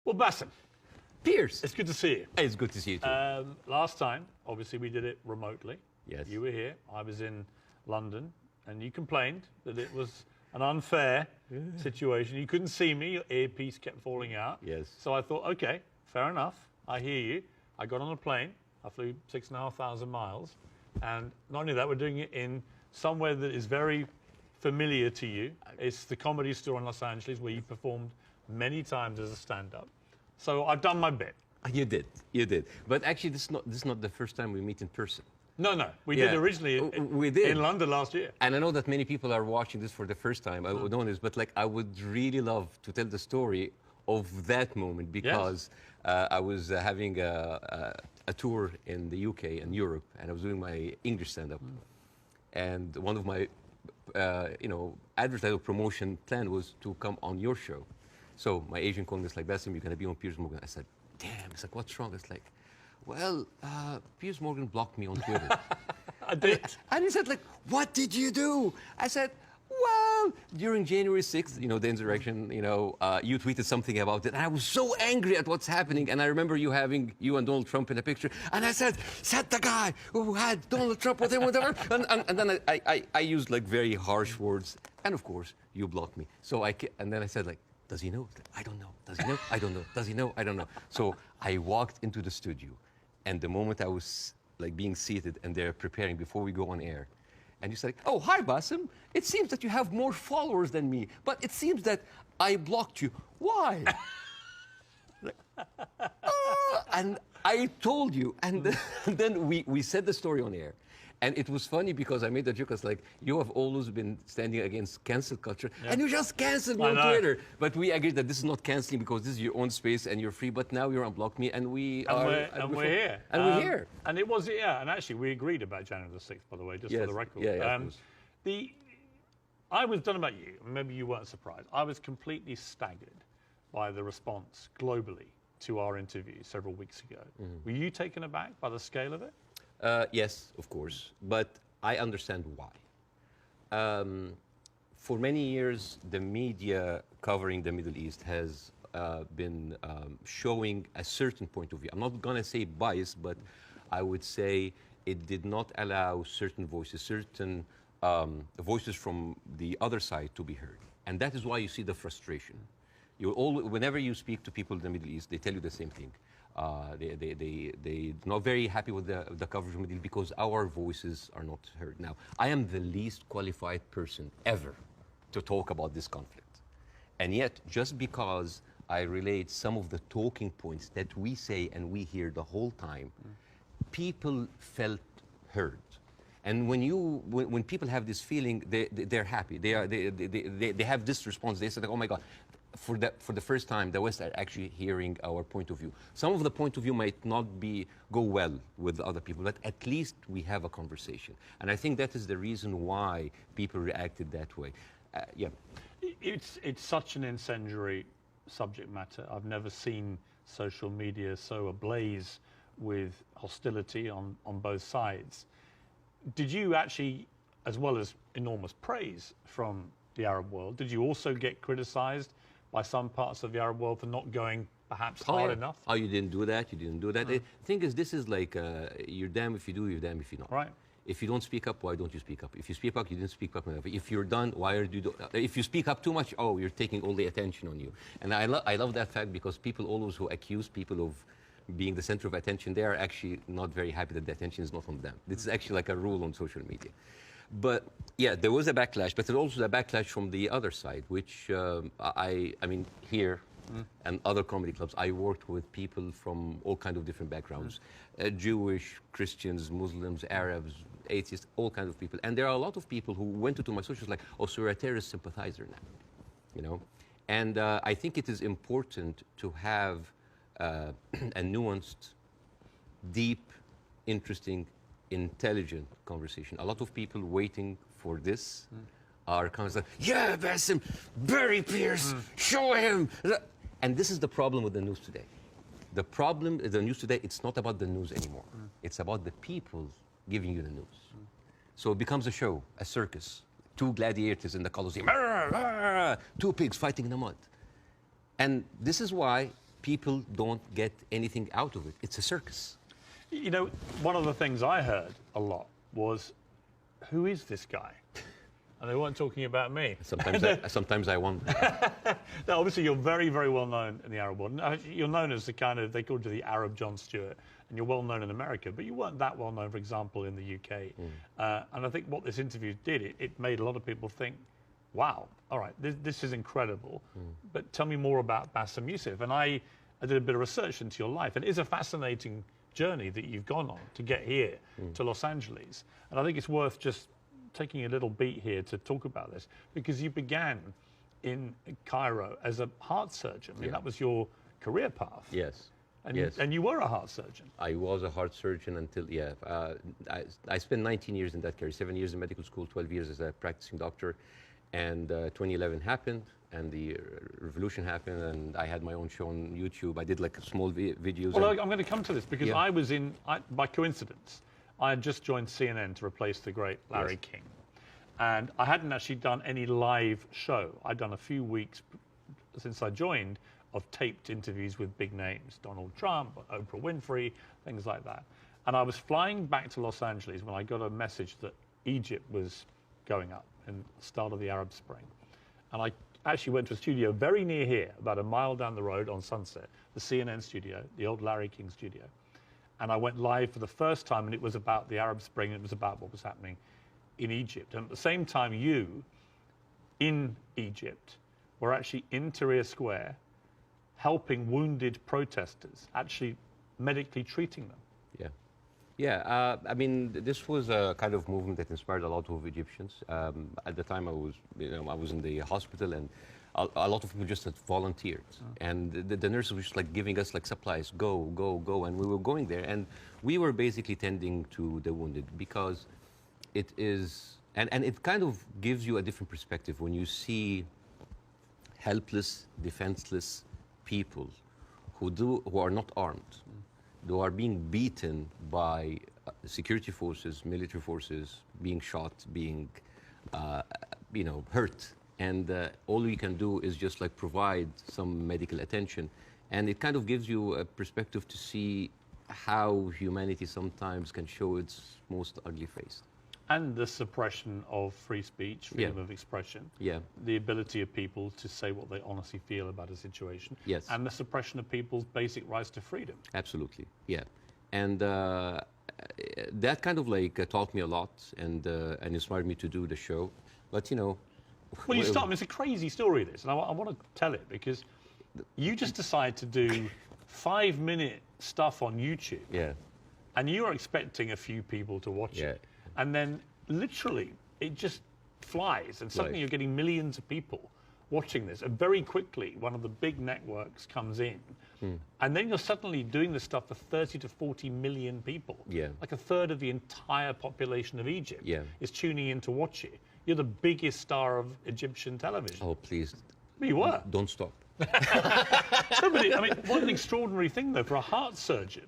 Well, Bassem, Piers. it's good to see you. It's good to see you too. Last time, obviously, we did it remotely. Yes. You were here. I was in London, and you complained that it was an unfair situation. You couldn't see me. Your earpiece kept falling out. Yes. So I thought, okay, fair enough. I hear you. I got on a plane. I flew 6,500 miles. And not only that, we're doing it in somewhere that is very familiar to you. It's the Comedy Store in Los Angeles, where you performed many times as a stand-up. So I've done my bit. You did. But actually, this is not the first time we meet in person. No. We did originally in London last year. And I know that many people are watching this for the first time. I would know this, but like I would really love to tell the story of that moment because I was having a tour in the UK and Europe, and I was doing my English stand-up. And one of my, advertising promotion plan was to come on your show. So my agent called me, it's like, Bassem, you're going to be on Piers Morgan. I said, damn. It's like, what's wrong? It's like, well, Piers Morgan blocked me on Twitter. I did. And he said, like, what did you do? I said, well, during January 6th, the insurrection, you tweeted something about it. And I was so angry at what's happening. And I remember you having you and Donald Trump in a picture. And I said the guy who had Donald Trump with him, whatever. And then I used, like, very harsh words. And, of course, you blocked me. And then I said, like, does he know? I don't know. Does he know? I don't know. Does he know? I don't know. So I walked into the studio, and the moment I was like being seated and they're preparing before we go on air, and you said, "Oh, hi, Bassem. It seems that you have more followers than me, but it seems that I blocked you. Why?" And I told you, and then we said the story on air. And it was funny because I made the joke, I was like, you have always been standing against cancel culture, and you just canceled me on Twitter. But we agreed that this is not canceling because this is your own space and you're free, but now you're unblocked me, and we're here. And we're here. And it was, and actually we agreed about January the 6th, by the way, just for the record. Yeah, I was done about you, maybe you weren't surprised. I was completely staggered by the response globally to our interview several weeks ago. Were you taken aback by the scale of it? Yes, of course, but I understand why. For many years, the media covering the Middle East has been showing a certain point of view. I'm not going to say bias, but I would say it did not allow certain voices from the other side to be heard. And that is why you see the frustration. Whenever you speak to people in the Middle East, they tell you the same thing. They're not very happy with the coverage of Middle East because our voices are not heard. Now, I am the least qualified person ever to talk about this conflict. And yet, just because I relate some of the talking points that we say and we hear the whole time, people felt heard. And when people have this feeling, they're happy. They have this response. They say, like, oh my God. For the first time, the West are actually hearing our point of view. Some of the point of view might not go well with other people, but at least we have a conversation. And I think that is the reason why people reacted that way. It's such an incendiary subject matter. I've never seen social media so ablaze with hostility on both sides. Did you actually, as well as enormous praise from the Arab world, did you also get criticized by some parts of the Arab world for not going perhaps hard enough? Oh, you didn't do that, you didn't do that. The thing is, this is like, you're damned if you do, you're damned if you don't. Right. If you don't speak up, why don't you speak up? If you speak up, you didn't speak up enough. If you're done, why are you do? If you speak up too much, oh, you're taking all the attention on you. And I love that fact because people always who accuse people of being the center of attention, they are actually not very happy that the attention is not on them. This is actually like a rule on social media. But yeah, there was a backlash, but there's also a backlash from the other side, which I mean, here and other comedy clubs, I worked with people from all kinds of different backgrounds, Jewish, Christians, Muslims, Arabs, atheists, all kinds of people. And there are a lot of people who went into my socials like, oh, so you're a terrorist sympathizer now, And I think it is important to have a nuanced, deep, interesting, intelligent conversation. A lot of people waiting for this are kind of like, yeah, Bassem, bury Piers, show him. And this is the problem with the news today. The problem is the news today, it's not about the news anymore. It's about the people giving you the news. So it becomes a show, a circus. Two gladiators in the Colosseum, two pigs fighting in the mud. And this is why people don't get anything out of it. It's a circus. You know, one of the things I heard a lot was, who is this guy? And they weren't talking about me. Sometimes I wonder. Now, obviously, you're very, very well known in the Arab world. You're known as the kind of, they called you the Arab Jon Stewart, and you're well known in America, but you weren't that well known, for example, in the UK. And I think what this interview did, it made a lot of people think, wow, all right, this is incredible. But tell me more about Bassem Youssef. And I did a bit of research into your life, and it is a fascinating journey that you've gone on to get here to Los Angeles. And I think it's worth just taking a little beat here to talk about this, because you began in Cairo as a heart surgeon. I mean, that was your career path. Yes. And you were a heart surgeon. I was a heart surgeon until, I spent 19 years in that career, 7 years in medical school, 12 years as a practicing doctor. And 2011 happened, and the revolution happened, and I had my own show on YouTube. I did like small videos. Well, I'm going to come to this, because I was by coincidence, I had just joined CNN to replace the great Larry King. And I hadn't actually done any live show. I'd done a few weeks since I joined of taped interviews with big names, Donald Trump, Oprah Winfrey, things like that. And I was flying back to Los Angeles when I got a message that Egypt was going up in the start of the Arab Spring. And I actually went to a studio very near here, about a mile down the road on Sunset, the CNN studio, the old Larry King studio. And I went live for the first time, and it was about the Arab Spring, and it was about what was happening in Egypt. And at the same time, you, in Egypt, were actually in Tahrir Square, helping wounded protesters, actually medically treating them. I mean, this was a kind of movement that inspired a lot of Egyptians. At the time, I was in the hospital, and a lot of people just had volunteered, and the nurses were just like giving us like supplies, go, and we were going there, and we were basically tending to the wounded, because it is, and it kind of gives you a different perspective when you see helpless, defenseless people who are not armed, who are being beaten by security forces, military forces, being shot, being hurt. And all we can do is just like provide some medical attention. And it kind of gives you a perspective to see how humanity sometimes can show its most ugly face. And the suppression of free speech, freedom of expression. The ability of people to say what they honestly feel about a situation. And the suppression of people's basic rights to freedom. Absolutely, And that kind of like taught me a lot, and inspired me to do the show. But well, I mean, it's a crazy story, this, and I want to tell it, because you just decide to do 5-minute stuff on YouTube. And you are expecting a few people to watch it. And then literally it just flies, and suddenly you're getting millions of people watching this. And very quickly, one of the big networks comes in, and then you're suddenly doing this stuff for 30 to 40 million people. Like a third of the entire population of Egypt is tuning in to watch it. You're the biggest star of Egyptian television. Oh, please. But you were. Don't stop. I mean, what an extraordinary thing, though, for a heart surgeon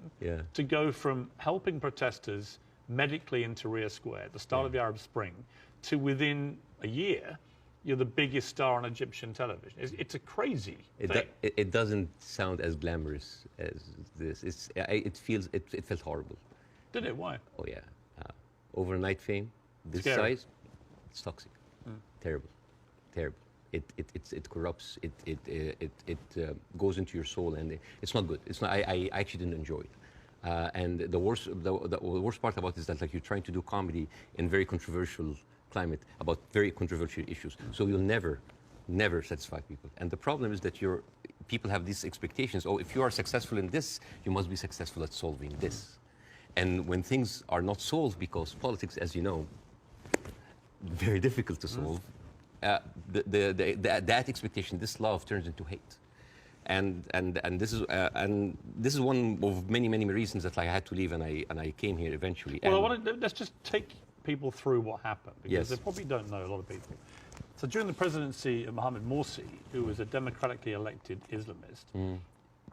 to go from helping protesters medically in Tahrir Square at the start of the Arab Spring to within a year, you're the biggest star on Egyptian television. It's a crazy thing. It doesn't sound as glamorous as this. It felt horrible. Did it? Why? Oh, yeah. Overnight fame, this size, it's toxic. Terrible. It corrupts. It goes into your soul, and it's not good. It's not. I actually didn't enjoy it. And the worst part about it is that like you're trying to do comedy in very controversial climate about very controversial issues. So you'll never satisfy people. And the problem is that people have these expectations. Oh, if you are successful in this, you must be successful at solving this. And when things are not solved, because politics, as you know, very difficult to solve, that expectation, this love turns into hate. And this is one of many reasons that I had to leave, and I came here eventually. Well, let's just take people through what happened, because they probably don't know, a lot of people. So during the presidency of Mohamed Morsi, who was a democratically elected Islamist,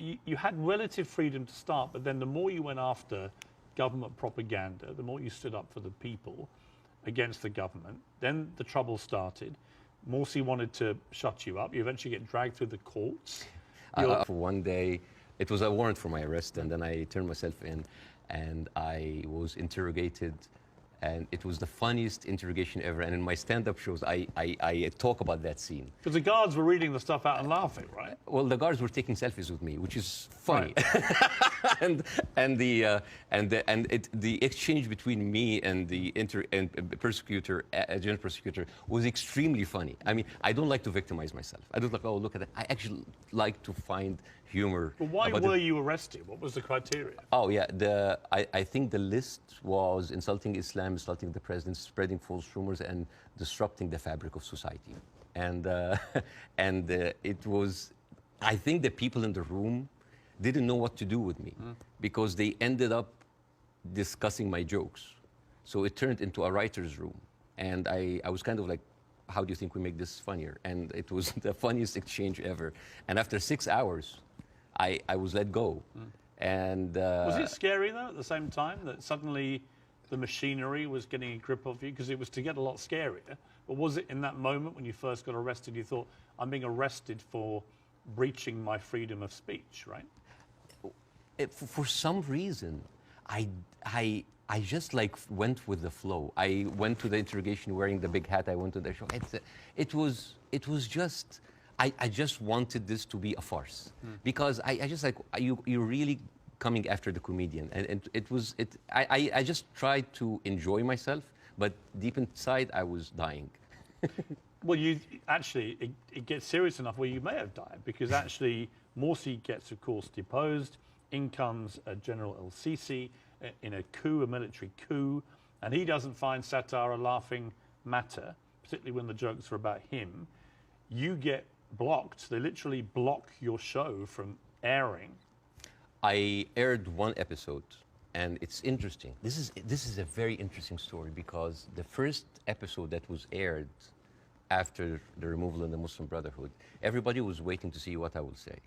you had relative freedom to start, but then the more you went after government propaganda, the more you stood up for the people against the government, then the trouble started. Morsi wanted to shut you up. You eventually get dragged through the courts. For one day, It was a warrant for my arrest, and then I turned myself in, and I was interrogated, and it was the funniest interrogation ever. And in my stand-up shows, I talk about that scene. Because the guards were reading the stuff out and laughing, right? Well, the guards were taking selfies with me, which is funny. Right. the exchange between me and the prosecutor, general prosecutor, was extremely funny. I mean, I don't like to victimize myself. I don't like, oh, look at that. I actually like to find humor. But why were you arrested? What was the criteria? Oh, yeah. I think the list was insulting Islam, insulting the president, spreading false rumors, and disrupting the fabric of society. And it was, I think the people in the room didn't know what to do with me because they ended up discussing my jokes. So it turned into a writer's room. And I was kind of like, how do you think we make this funnier? And it was the funniest exchange ever. And after 6 hours, I was let go. And was it scary, though, at the same time, that suddenly the machinery was getting a grip of you? Because it was to get a lot scarier. But was it in that moment when you first got arrested, you thought, I'm being arrested for breaching my freedom of speech, right? For some reason, I just like went with the flow. I went to the interrogation wearing the big hat. I went to the show. It was just, I just wanted this to be a farce because I just like, you're really coming after the comedian. And I just tried to enjoy myself, but deep inside I was dying. Well, it gets serious enough where you may have died, because actually Morsi gets, of course, deposed. In comes General El-Sisi in a military coup, and he doesn't find satire a laughing matter, particularly when the jokes are about him. You get blocked. They literally block your show from airing. I aired one episode, and it's interesting. This is a very interesting story, because the first episode that was aired after the removal of the Muslim Brotherhood, everybody was waiting to see what I will say.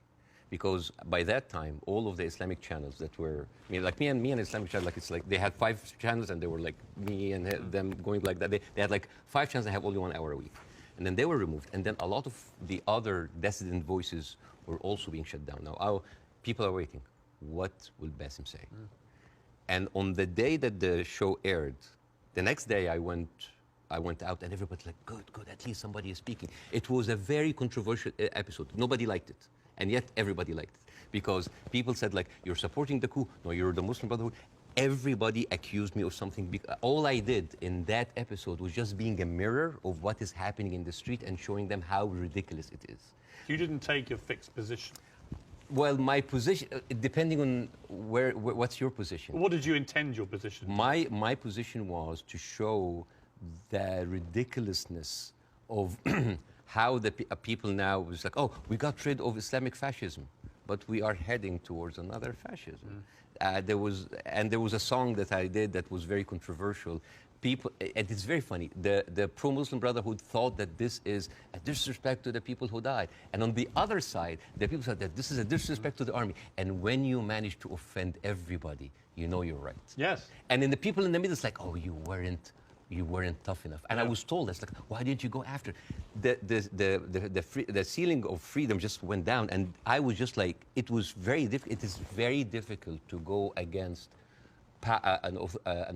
Because by that time, all of the Islamic channels that were, I mean, like me and Islamic channel, like it's like they had 5 channels, and they were like me and them going like that. They had like 5 channels and have only 1 hour a week. And then they were removed. And then a lot of the other dissident voices were also being shut down. Now, people are waiting. What will Bassem say? And on the day that the show aired, the next day I went out, and everybody's like, good, at least somebody is speaking. It was a very controversial episode. Nobody liked it. And yet everybody liked it, because people said, like, you're supporting the coup. No, you're the Muslim Brotherhood. Everybody accused me of something. All I did in that episode was just being a mirror of what is happening in the street and showing them how ridiculous it is. You didn't take a fixed position. Well, my position, depending on what's your position? What did you intend your position? My position was to show the ridiculousness of how the people now was like, oh, we got rid of Islamic fascism, but we are heading towards another fascism. There was a song that I did that was very controversial. People, and it's very funny, the pro-Muslim Brotherhood thought that this is a disrespect to the people who died. And on the other side, the people said that this is a disrespect to the army. And when you manage to offend everybody, you know you're right. Yes. And then the people in the middle, it's like, oh, you weren't tough enough. And I was told, that's like, why didn't you go after? The ceiling of freedom just went down, and I was just like, it is very difficult to go against an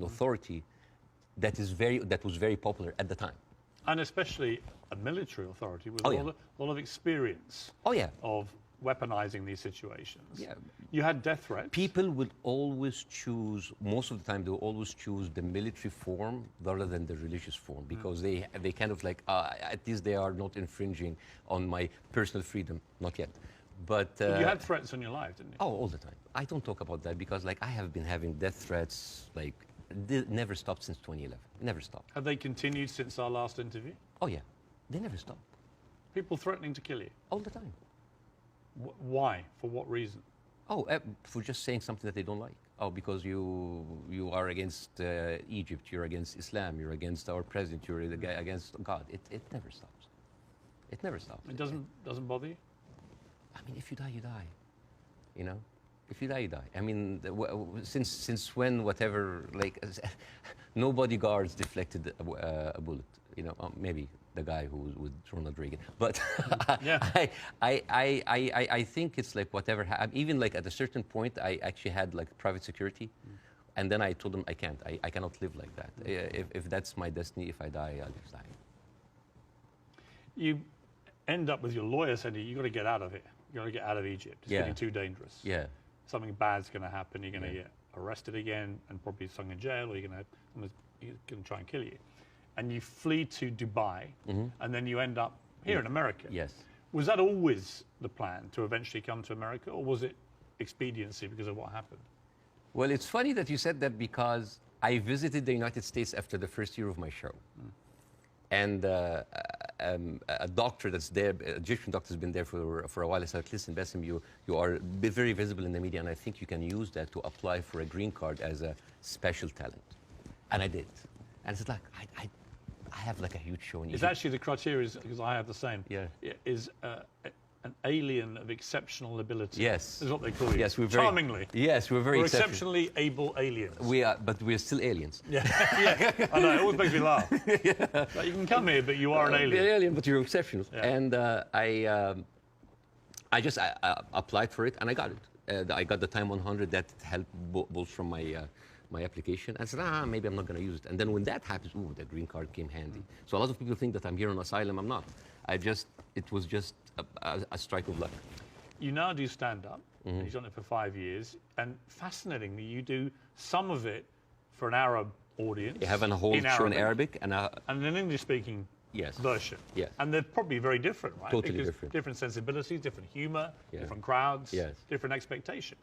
authority that was very popular at the time. And especially a military authority with a lot of experience of weaponizing these situations. Yeah. You had death threats. People would always choose, most of the time, they will always choose the military form rather than the religious form, because they kind of like, at least they are not infringing on my personal freedom. Not yet. But you had threats on your life, didn't you? Oh, all the time. I don't talk about that because, like, I have been having death threats, like, never stopped since 2011. Never stopped. Have they continued since our last interview? Oh, yeah. They never stopped. People threatening to kill you? All the time. Why? For what reason? Oh, for just saying something that they don't like. Oh, because you are against Egypt, you're against Islam, you're against our president, you're against God. It never stops. It never stops. It doesn't bother you? I mean, if you die, you die. You know? If you die, you die. I mean, since when, whatever, like, no bodyguards deflected a bullet. You know, maybe the guy who was with Ronald Reagan. But Yeah. I think it's like whatever. Even like at a certain point, I actually had like private security. And then I told them I can't. I cannot live like that. If that's my destiny, if I die, I'll just die. You end up with your lawyer saying you've got to get out of it. You've got to get out of Egypt. It's getting too dangerous. Yeah. Something bad's going to happen. You're going to get arrested again and probably thrown in jail, or you're going to try and kill you. And you flee to Dubai, and then you end up here in America. Yes. Was that always the plan, to eventually come to America, or was it expediency because of what happened? Well, it's funny that you said that because I visited the United States after the first year of my show. And a doctor that's there, an Egyptian doctor, has been there for a while. I said, listen, Bassem, you are very visible in the media, and I think you can use that to apply for a green card as a special talent. And I did. And it's like, I have like a huge show in Egypt. It's actually the criteria, because I have the same. Yeah. Is an alien of exceptional ability. Yes. Is what they call you. Yes, we're very, charmingly. Yes, we're very We're exceptionally able aliens. We are, but we're still aliens. Yeah, yeah. I know. It always makes me laugh. Like, you can come here, but you are an alien. You're an alien, but you're exceptional. Yeah. And I just applied for it, and I got it. I got the Time 100 that helped boost from my application. I said, maybe I'm not going to use it. And then when that happens, ooh, the green card came handy. So a lot of people think that I'm here on asylum. I'm not. It was just a strike of luck. You now do stand-up. You've done it for 5 years. And fascinatingly, you do some of it for an Arab audience. You have a whole show in Arabic and an English-speaking version. Yes. And they're probably very different, right? Totally because different. Different sensibilities, different humor, different crowds, different expectation.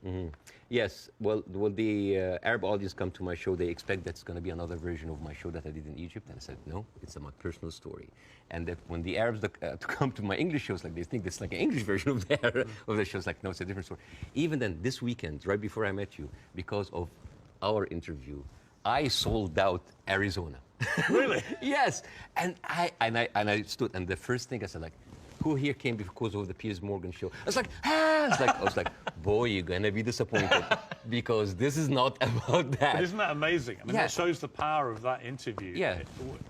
Yes. Well, when the Arab audience come to my show, they expect that's going to be another version of my show that I did in Egypt. And I said, no, it's my personal story. And that when the Arabs come to my English shows, like they think it's like an English version of the shows. Like, no, it's a different story. Even then, this weekend, right before I met you, because of our interview, I sold out Arizona. Really? Yes. And I stood, and the first thing I said, like, who here came because of the Piers Morgan show? I was like, I was like, boy, you're gonna be disappointed because this is not about that. But isn't that amazing? I mean, that shows the power of that interview. Yeah.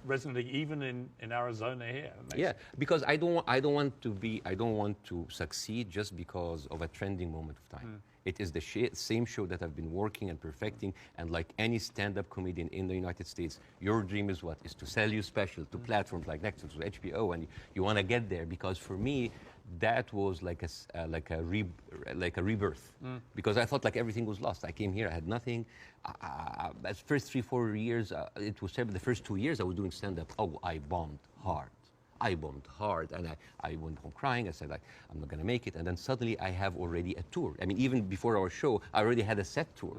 Resonating even in Arizona here. Yeah, because I don't want to succeed just because of a trending moment of time. It is the same show that I've been working and perfecting, and like any stand-up comedian in the United States, your dream is what? Is to sell you special to platforms like Netflix or HBO, and you want to get there. Because for me, that was like a rebirth. Because I thought like everything was lost. I came here, I had nothing. The first 3-4 years, it was terrible. The first 2 years I was doing stand-up. Oh, I bombed hard. And I went home crying. I said, like, I'm not going to make it. And then suddenly I have already a tour. I mean, even before our show, I already had a set tour.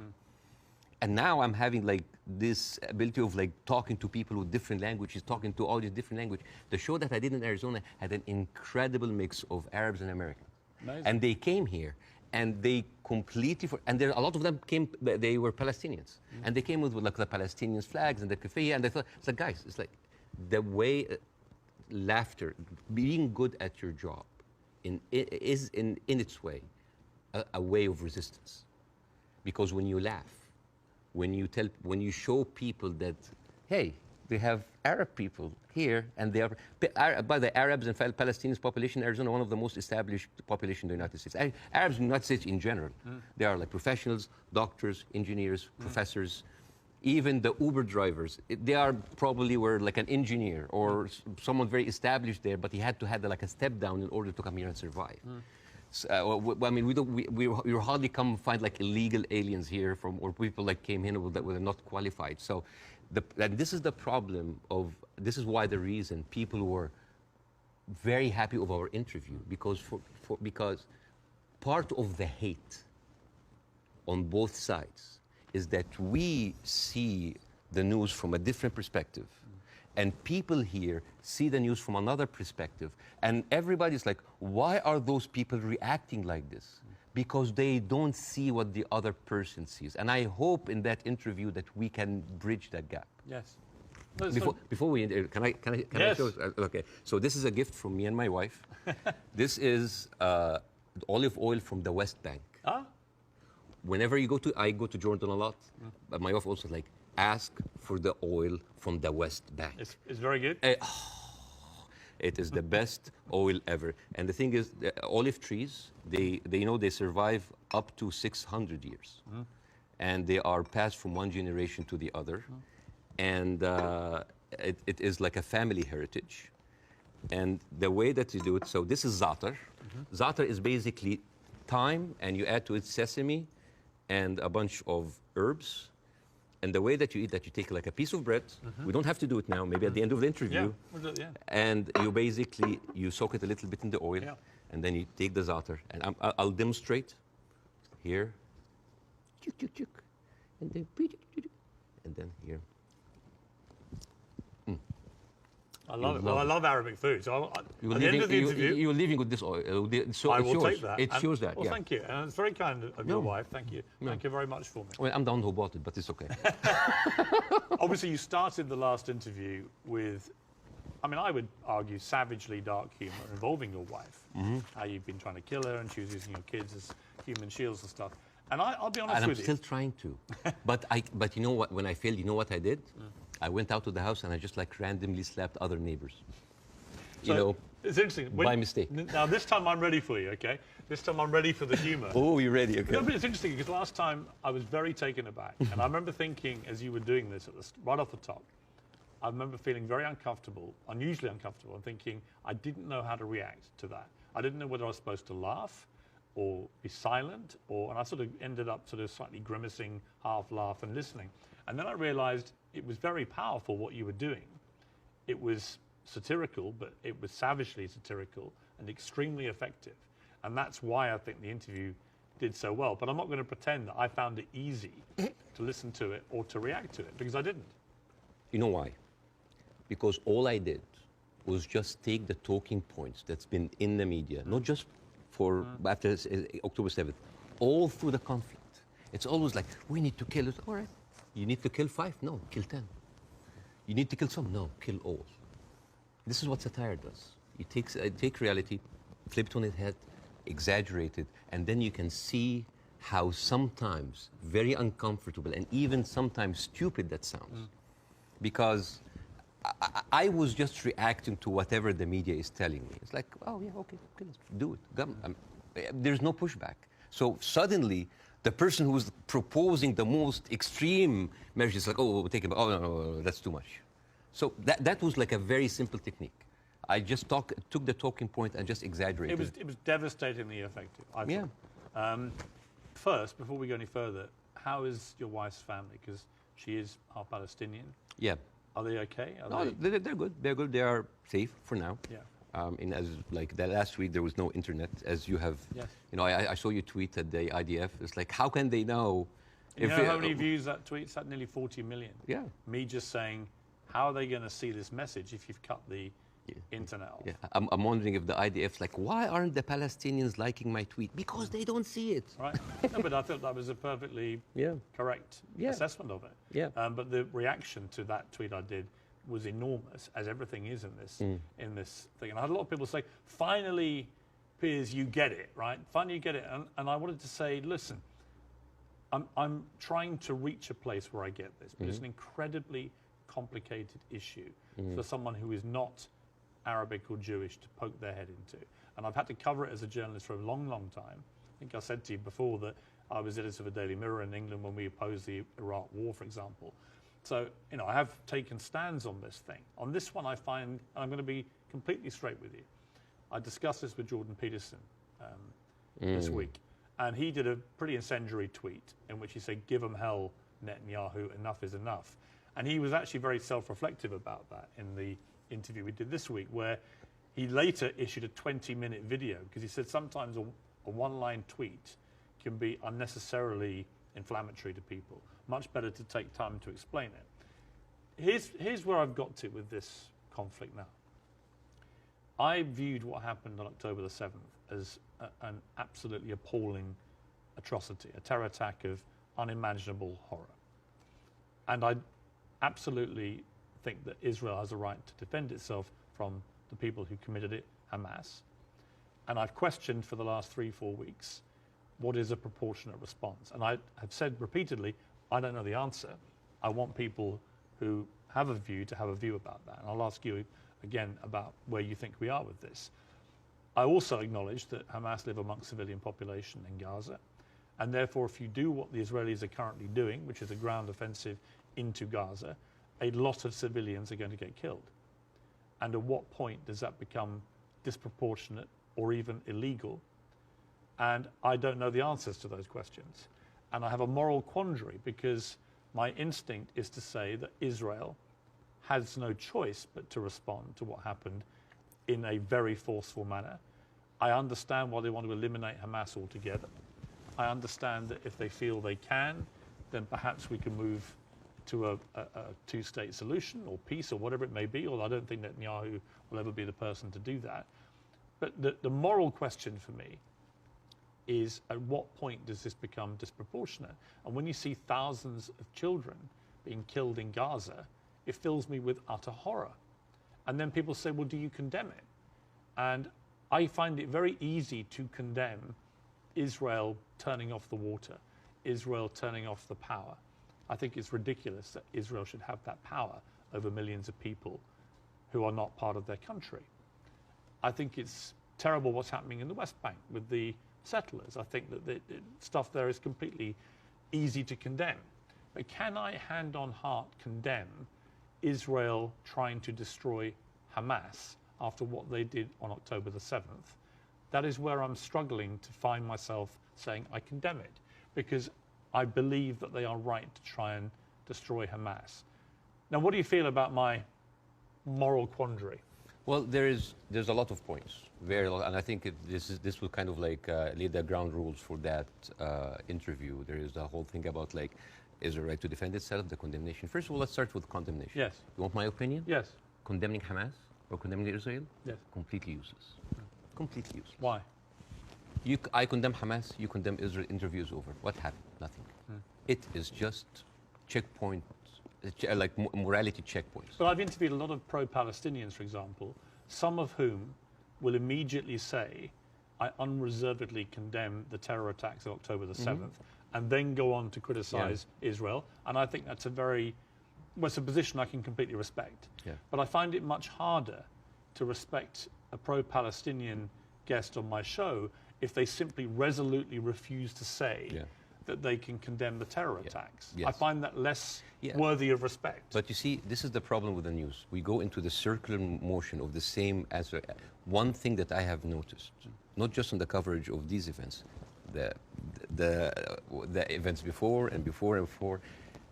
And now I'm having like this ability of like talking to people with different languages, talking to all these different languages. The show that I did in Arizona had an incredible mix of Arabs and Americans. Amazing. And they came here and they completely, and there a lot of them came, they were Palestinians. And they came with like the Palestinian flags and the keffiyeh, and they thought, it's like, guys, it's like the way, laughter, being good at your job is in its way a way of resistance. Because when you laugh, when you show people that, hey, they have Arab people here, and they are, by the Arabs and Palestinians population in Arizona, one of the most established population in the United States. Arabs in the United States in general, they are like professionals, doctors, engineers, professors. Even the Uber drivers, they are probably were like an engineer or someone very established there, but he had to have like a step down in order to come here and survive. So, I mean, we hardly come find like illegal aliens here or people like came in that were not qualified. So, and this is the problem of, this is why the reason people were very happy of our interview, because because part of the hate on both sides is that we see the news from a different perspective. And people here see the news from another perspective. And everybody's like, why are those people reacting like this? Because they don't see what the other person sees. And I hope in that interview that we can bridge that gap. Yes. Before we, can I Yes. show? Okay, so this is a gift from me and my wife. This is olive oil from the West Bank. Ah? Whenever I go to Jordan a lot, but my wife also ask for the oil from the West Bank. It's very good. It is the best oil ever. And the thing is, the olive trees, they survive up to 600 years. And they are passed from one generation to the other. And it is like a family heritage. And the way that you do it, so this is za'atar. Za'atar is basically thyme, and you add to it sesame and a bunch of herbs. And the way that you eat that, you take like a piece of bread. We don't have to do it now, maybe at the end of the interview. Yeah, we'll do it, yeah. And you soak it a little bit in the oil, and then you take the za'atar. And I'll demonstrate here. Chuk, chuk, chuk. And then here. I love it. Well, I love Arabic food. So at the end of the interview, you're leaving with this oil. So I will take that. It shows that. Well, thank you. And it's very kind of your wife. Thank you. Thank you very much for me. Well, I'm the one who bought it, but it's okay. Obviously, you started the last interview with, I mean, I would argue savagely dark humour involving your wife. How you've been trying to kill her, and she was using your kids as human shields and stuff. And I'll be honest with you. And I'm still trying to. But you know what? When I failed, you know what I did? I went out to the house and I just like randomly slapped other neighbors. So, it's interesting. By mistake. Now, this time I'm ready for you, okay? This time I'm ready for the humour. Oh, you're ready, okay. No, but it's interesting because last time I was very taken aback. And I remember thinking, as you were doing this right off the top, I remember feeling very uncomfortable, unusually uncomfortable, and thinking I didn't know how to react to that. I didn't know whether I was supposed to laugh or be silent, and I sort of ended up sort of slightly grimacing, half laugh and listening. And then I realized it was very powerful what you were doing. It was satirical, but it was savagely satirical and extremely effective. And that's why I think the interview did so well. But I'm not going to pretend that I found it easy to listen to it or to react to it, because I didn't. You know why? Because all I did was just take the talking points that's been in the media, not just for after October 7th, all through the conflict. It's always like, we need to kill it. All right. You need to kill 5? No, kill 10. You need to kill some? No, kill all. This is what satire does. You take reality, flip it on its head, exaggerate it, and then you can see how sometimes very uncomfortable and even sometimes stupid that sounds. Because I was just reacting to whatever the media is telling me. It's like, oh yeah, okay, let's do it. There's no pushback. So suddenly, the person who's proposing the most extreme measures is like, oh, we'll take it. Oh, no, that's too much. So that was like a very simple technique. I just took the talking point and just exaggerated. It was devastatingly effective, I think. Yeah. First, before we go any further, how is your wife's family? Because she is half Palestinian. Yeah. Are they okay? They're good. They're good. They are safe for now. Yeah. As like the last week, there was no internet, as you have. Yes. You know, I saw you tweet at the IDF. It's like, how can they know? You know how many views that tweet's had? Nearly 40 million. Yeah. Me just saying, how are they going to see this message if you've cut the internet off? Yeah. I'm wondering if the IDF's like, why aren't the Palestinians liking my tweet? Because they don't see it. Right. No, but I thought that was a perfectly correct assessment of it. Yeah. But the reaction to that tweet I did was enormous, as everything is in this thing. And I had a lot of people say, finally, Piers, you get it, right? Finally, you get it. And I wanted to say, listen, I'm trying to reach a place where I get this, but it's an incredibly complicated issue for someone who is not Arabic or Jewish to poke their head into. And I've had to cover it as a journalist for a long, long time. I think I said to you before that I was editor of a Daily Mirror in England when we opposed the Iraq War, for example. So, you know, I have taken stands on this thing. On this one, I find, and I'm going to be completely straight with you, I discussed this with Jordan Peterson this week, and he did a pretty incendiary tweet in which he said, give them hell, Netanyahu, enough is enough. And he was actually very self-reflective about that in the interview we did this week, where he later issued a 20-minute video, because he said sometimes a one-line tweet can be unnecessarily inflammatory to people. Much better to take time to explain it. Here's where I've got to with this conflict now. I viewed what happened on October the 7th as an absolutely appalling atrocity, a terror attack of unimaginable horror. And I absolutely think that Israel has a right to defend itself from the people who committed it, Hamas. And I've questioned for the last 3-4 weeks, what is a proportionate response? And I have said repeatedly, I don't know the answer. I want people who have a view to have a view about that. And I'll ask you again, about where you think we are with this. I also acknowledge that Hamas live amongst civilian population in Gaza, and therefore if you do what the Israelis are currently doing, which is a ground offensive into Gaza, a lot of civilians are going to get killed. And at what point does that become disproportionate or even illegal? And I don't know the answers to those questions. And I have a moral quandary because my instinct is to say that Israel has no choice but to respond to what happened in a very forceful manner. I understand why they want to eliminate Hamas altogether. I understand that if they feel they can, then perhaps we can move to a two-state solution or peace or whatever it may be, although I don't think Netanyahu will ever be the person to do that. But the moral question for me is, at what point does this become disproportionate? And when you see thousands of children being killed in Gaza, it fills me with utter horror. And then people say, well, do you condemn it? And I find it very easy to condemn Israel turning off the water, Israel turning off the power. I think it's ridiculous that Israel should have that power over millions of people who are not part of their country. I think it's terrible what's happening in the West Bank with the settlers. I think that the stuff there is completely easy to condemn. But can I, hand on heart, condemn Israel trying to destroy Hamas after what they did on October the 7th? That is where I'm struggling to find myself saying I condemn it, because I believe that they are right to try and destroy Hamas. Now, what do you feel about my moral quandary? Well, there's a lot of points, very lot, and I think this will kind of like lay the ground rules for that interview. There is a whole thing about like, is it right to defend itself, the condemnation. First of all, let's start with condemnation. Yes. You want my opinion? Yes. Condemning Hamas or condemning Israel? Yes. Completely useless. Completely useless. Why? I condemn Hamas, you condemn Israel, interview is over. What happened? Nothing. It is just checkpoints, like morality checkpoints. But I've interviewed a lot of pro-Palestinians, for example, some of whom will immediately say, I unreservedly condemn the terror attacks of October the 7th, and then go on to criticize Israel. And I think that's it's a position I can completely respect. Yeah. But I find it much harder to respect a pro-Palestinian guest on my show if they simply resolutely refuse to say that they can condemn the terror attacks. Yes. I find that less worthy of respect. But you see, this is the problem with the news. We go into the circular motion of the same answer. One thing that I have noticed, not just on the coverage of these events, the events before and before and before,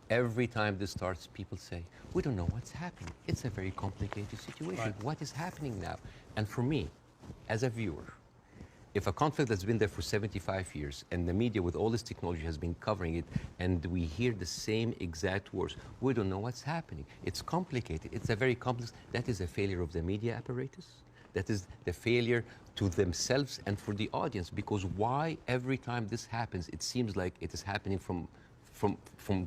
every time this starts, people say, we don't know what's happening. It's a very complicated situation. Right. What is happening now? And for me, as a viewer, if a conflict that's been there for 75 years and the media with all this technology has been covering it and we hear the same exact words, we don't know what's happening. It's complicated. It's a very complex. That is a failure of the media apparatus. That is the failure to themselves and for the audience, because why every time this happens, it seems like it is happening from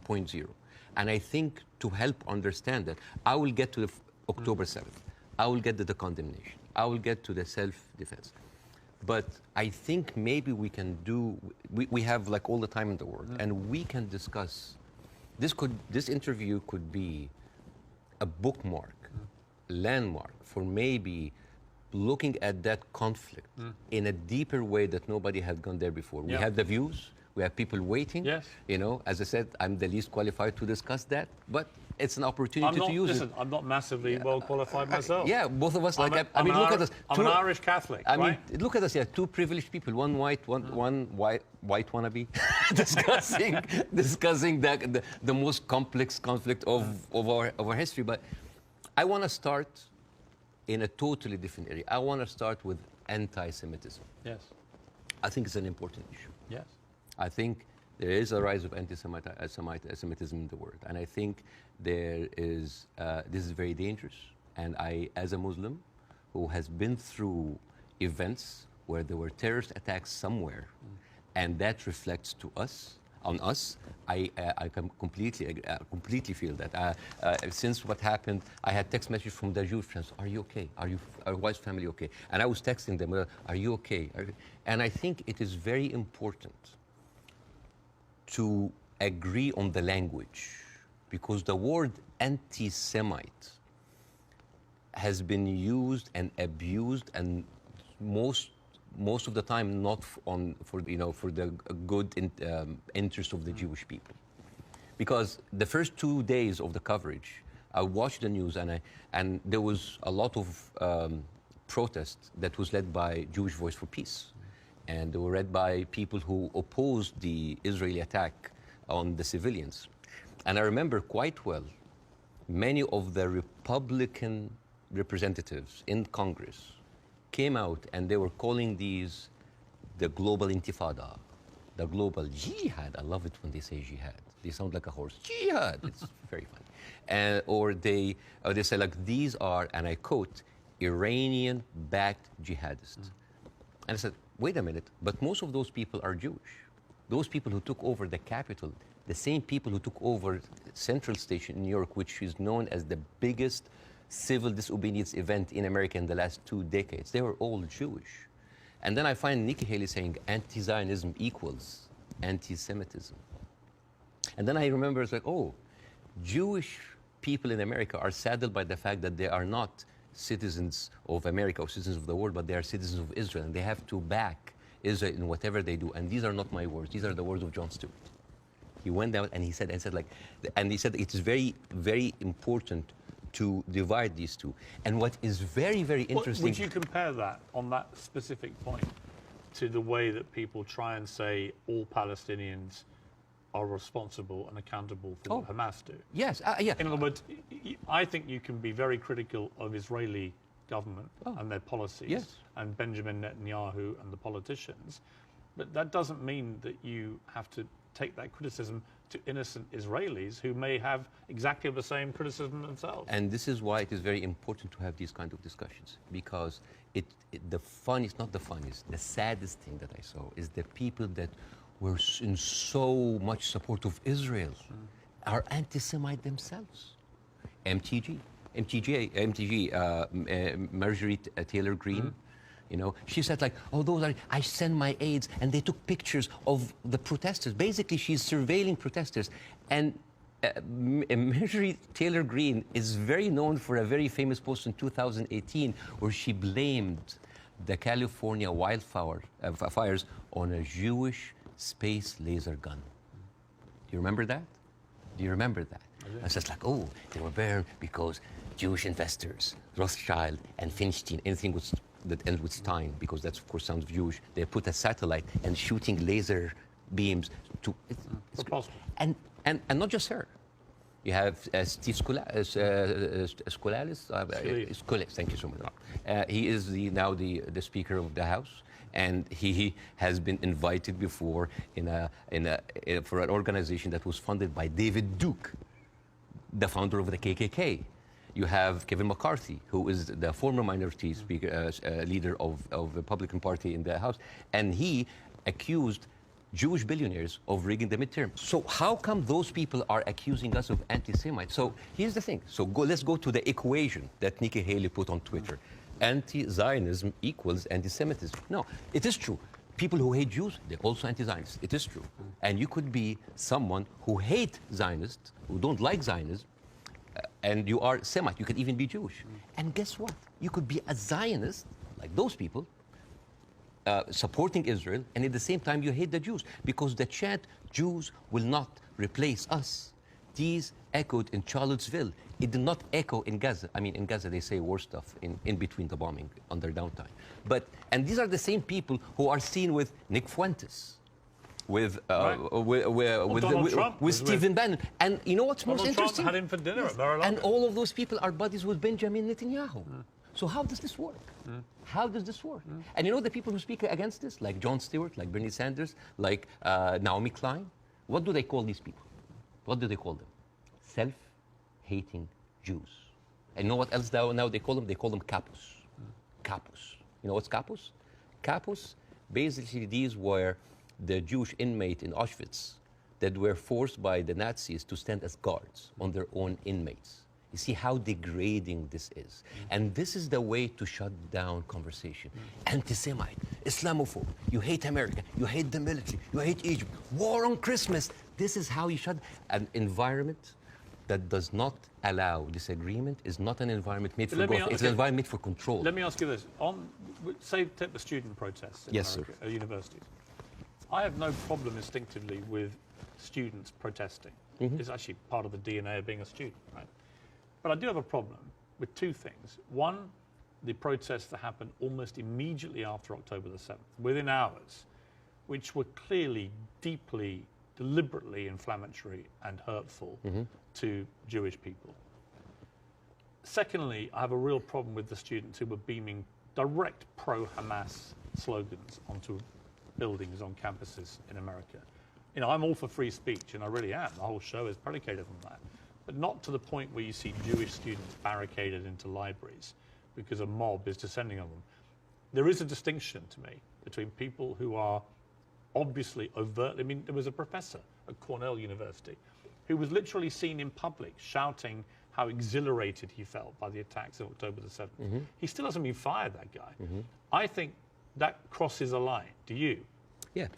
point zero. And I think to help understand that, I will get to the October 7th. I will get to the condemnation. I will get to the self-defense. But I think maybe we can we have like all the time in the world, and we can discuss, this interview could be a bookmark, landmark for maybe looking at that conflict in a deeper way that nobody had gone there before. We have the views, we have people waiting. Yes. You know, as I said, I'm the least qualified to discuss that, but it's an opportunity to use it. I'm not massively well qualified myself. Yeah, both of us. Look at us. I'm an Irish Catholic. I mean, look at us. Yeah, two privileged people. One white white wannabe, discussing the most complex conflict of our history. But I want to start in a totally different area. I want to start with anti-Semitism. Yes. I think it's an important issue. Yes. I think there is a rise of anti-Semitism in the world, and I think this is very dangerous. And I, as a Muslim who has been through events where there were terrorist attacks somewhere, and that reflects on us, I can completely feel that. Since what happened, I had text messages from the Jewish friends, are you okay? Are your wife's family okay? And I was texting them, are you okay? And I think it is very important to agree on the language, because the word anti-Semite has been used and abused, and most of the time not for the good interest of the Jewish people. Because the first 2 days of the coverage, I watched the news, and there was a lot of protest that was led by Jewish Voice for Peace, and they were led by people who opposed the Israeli attack on the civilians. And I remember quite well, many of the Republican representatives in Congress came out and they were calling these the global intifada, the global jihad. I love it when they say jihad. They sound like a horse. Jihad. It's very funny. Or they say, like, these are, and I quote, Iranian-backed jihadists. And I said, wait a minute, but most of those people are Jewish. Those people who took over the Capitol, the same people who took over Central Station in New York, which is known as the biggest civil disobedience event in America in the last 2 decades, they were all Jewish. And then I find Nikki Haley saying anti-Zionism equals anti-Semitism. And then I remember, it's like, oh, Jewish people in America are saddened by the fact that they are not citizens of America or citizens of the world, but they are citizens of Israel, and they have to back Israel in whatever they do. And these are not my words; these are the words of Jon Stewart. He went out and he said, it is very, very important to divide these two. And what is very, very interesting. Would you compare that on that specific point to the way that people try and say all Palestinians are responsible and accountable for what Hamas do? Yes, yeah. In other words, I think you can be very critical of Israeli government and their policies and Benjamin Netanyahu and the politicians, but that doesn't mean that you have to take that criticism to innocent Israelis who may have exactly the same criticism themselves. And this is why it is very important to have these kind of discussions, because the saddest thing that I saw is the people that were in so much support of Israel are anti-Semite themselves. MTG, Marjorie Taylor Greene, you know, she said, like, oh, I send my aides, and they took pictures of the protesters. Basically, she's surveilling protesters. And Marjorie Taylor Greene is very known for a very famous post in 2018 where she blamed the California fires on a Jewish space laser gun. Do you remember that? Do you remember that? It's just like, oh, they were burned because Jewish investors, Rothschild and Feinstein, anything that ends with Stein, because that's, of course, sounds Jewish. They put a satellite and shooting laser beams to. It's possible. And not just her. You have Steve Skoulas. Thank you so much. He is now the Speaker of the House, and he has been invited before for an organization that was funded by David Duke, the founder of the KKK. You have Kevin McCarthy, who is the former minority speaker, leader of the Republican Party in the House, and he accused Jewish billionaires of rigging the midterm. So how come those people are accusing us of anti-Semites? So here's the thing. So let's go to the equation that Nikki Haley put on Twitter. Anti-Zionism equals anti-Semitism. No, it is true. People who hate Jews, they're also anti-Zionists. It is true. And you could be someone who hate Zionists, who don't like Zionism, and you are Semite. You could even be Jewish. And guess what? You could be a Zionist, like those people, supporting Israel, and at the same time you hate the Jews, because the chant, Jews will not replace us, these echoed in Charlottesville. It did not echo in Gaza. I mean, in Gaza they say worse stuff in between the bombing on their downtime. And these are the same people who are seen with Nick Fuentes, with Stephen Bannon. And you know what's most interesting? Trump had him for dinner at Mar-a-Lago. And all of those people are buddies with Benjamin Netanyahu. So how does this work? How does this work? And you know the people who speak against this, like Jon Stewart, like Bernie Sanders, like Naomi Klein, what do they call these people? What do they call them? Self-hating Jews. And you know what else now they call them? They call them capos. Capos. You know what's capos? Capos, basically these were the Jewish inmate in Auschwitz that were forced by the Nazis to stand as guards on their own inmates. You see how degrading this is. And this is the way to shut down conversation. Anti-Semite, Islamophobe, you hate America, you hate the military, you hate Egypt, war on Christmas. This is how you shut an environment that does not allow disagreement is not an environment made for Let me growth. ask- It's an okay. environment made for control. Let me ask you this. Say, take the student protests in Yes, America, at universities. I have no problem instinctively with students protesting. It's actually part of the DNA of being a student, right? But I do have a problem with two things. One, the protests that happened almost immediately after October the 7th, within hours, which were clearly, deeply, deliberately inflammatory and hurtful to Jewish people. Secondly, I have a real problem with the students who were beaming direct pro-Hamas slogans onto buildings on campuses in America. You know, I'm all for free speech, and I really am. The whole show is predicated on that. But not to the point where you see Jewish students barricaded into libraries because a mob is descending on them. There is a distinction to me between people who are obviously overtly, I mean, there was a professor at Cornell University who was literally seen in public shouting how exhilarated he felt by the attacks of October the 7th. He still hasn't been fired, that guy. I think that crosses a line. Do you? Yeah,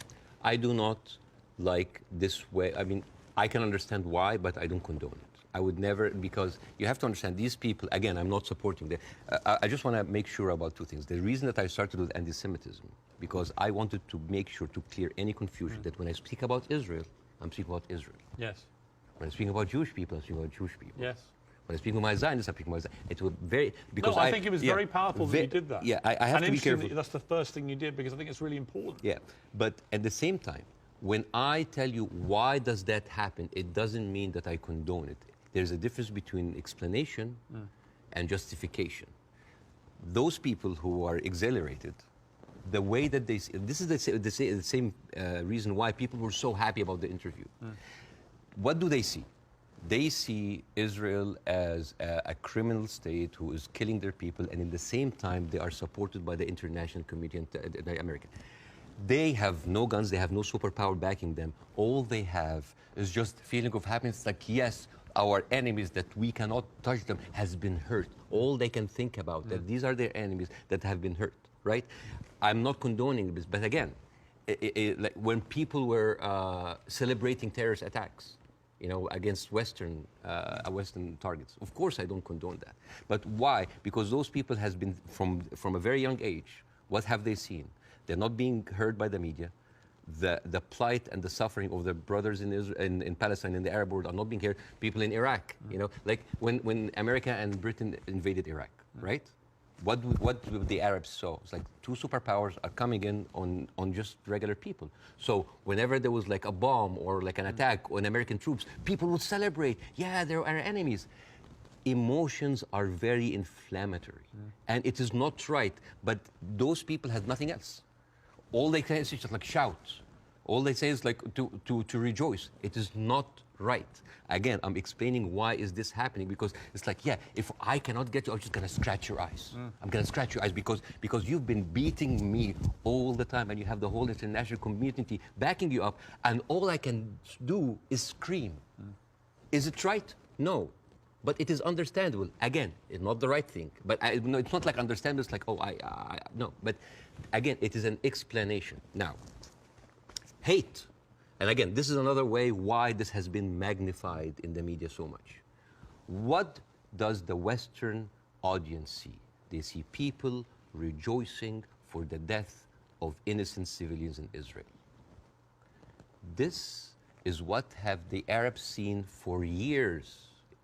I do not like this way. I mean, I can understand why, but I don't condone it. I would never, because you have to understand these people, again, I'm not supporting them. I just want to make sure about two things. The reason that I started with anti-Semitism, because I wanted to make sure to clear any confusion that when I speak about Israel, I'm speaking about Israel. Yes. When I speak about Jewish people, I'm speaking about Jewish people. Yes. When I speak with my Zionists, I'm speaking about Zionists. It was very, because No, I think it was very powerful that you did that. Yeah, I have and to be careful. That's the first thing you did, because I think it's really important. Yeah, but at the same time, when I tell you why does that happen, it doesn't mean that I condone it. There's a difference between explanation and justification. Those people who are exhilarated, the way that they see, this is the same reason why people were so happy about the interview. What do they see? They see Israel as a criminal state who is killing their people, and in the same time, they are supported by the international community and America. They have no guns, they have no superpower backing them. All they have is just a feeling of happiness, like, yes, our enemies that we cannot touch them has been hurt. All they can think about, that these are their enemies that have been hurt, right? I'm not condoning this, but again, like when people were celebrating terrorist attacks, you know, against Western targets. Of course, I don't condone that. But why? Because those people has been, from a very young age, what have they seen? They're not being heard by the media. The plight and the suffering of their brothers in Israel, in Palestine, in the Arab world are not being heard. People in Iraq, you know, like when America and Britain invaded Iraq, right? What the Arabs saw? It's like two superpowers are coming in on just regular people. So whenever there was like a bomb or like an attack on American troops, people would celebrate. Yeah, they're our enemies. Emotions are very inflammatory, and it is not right. But those people had nothing else. All they can is just like shout. All they say is like to rejoice. It is not right. Again, I'm explaining why is this happening, because it's like, yeah, if I cannot get you, I'm just gonna scratch your eyes. I'm gonna scratch your eyes because you've been beating me all the time, and you have the whole international community backing you up, and all I can do is scream. Is it right? No. But it is understandable. Again, it's not the right thing. But no, it's not like understandable. It's like, oh, no. But again, it is an explanation. Now, hate. And again, this is another way why this has been magnified in the media so much. What does the Western audience see? They see people rejoicing for the death of innocent civilians in Israel. This is what have the Arabs seen for years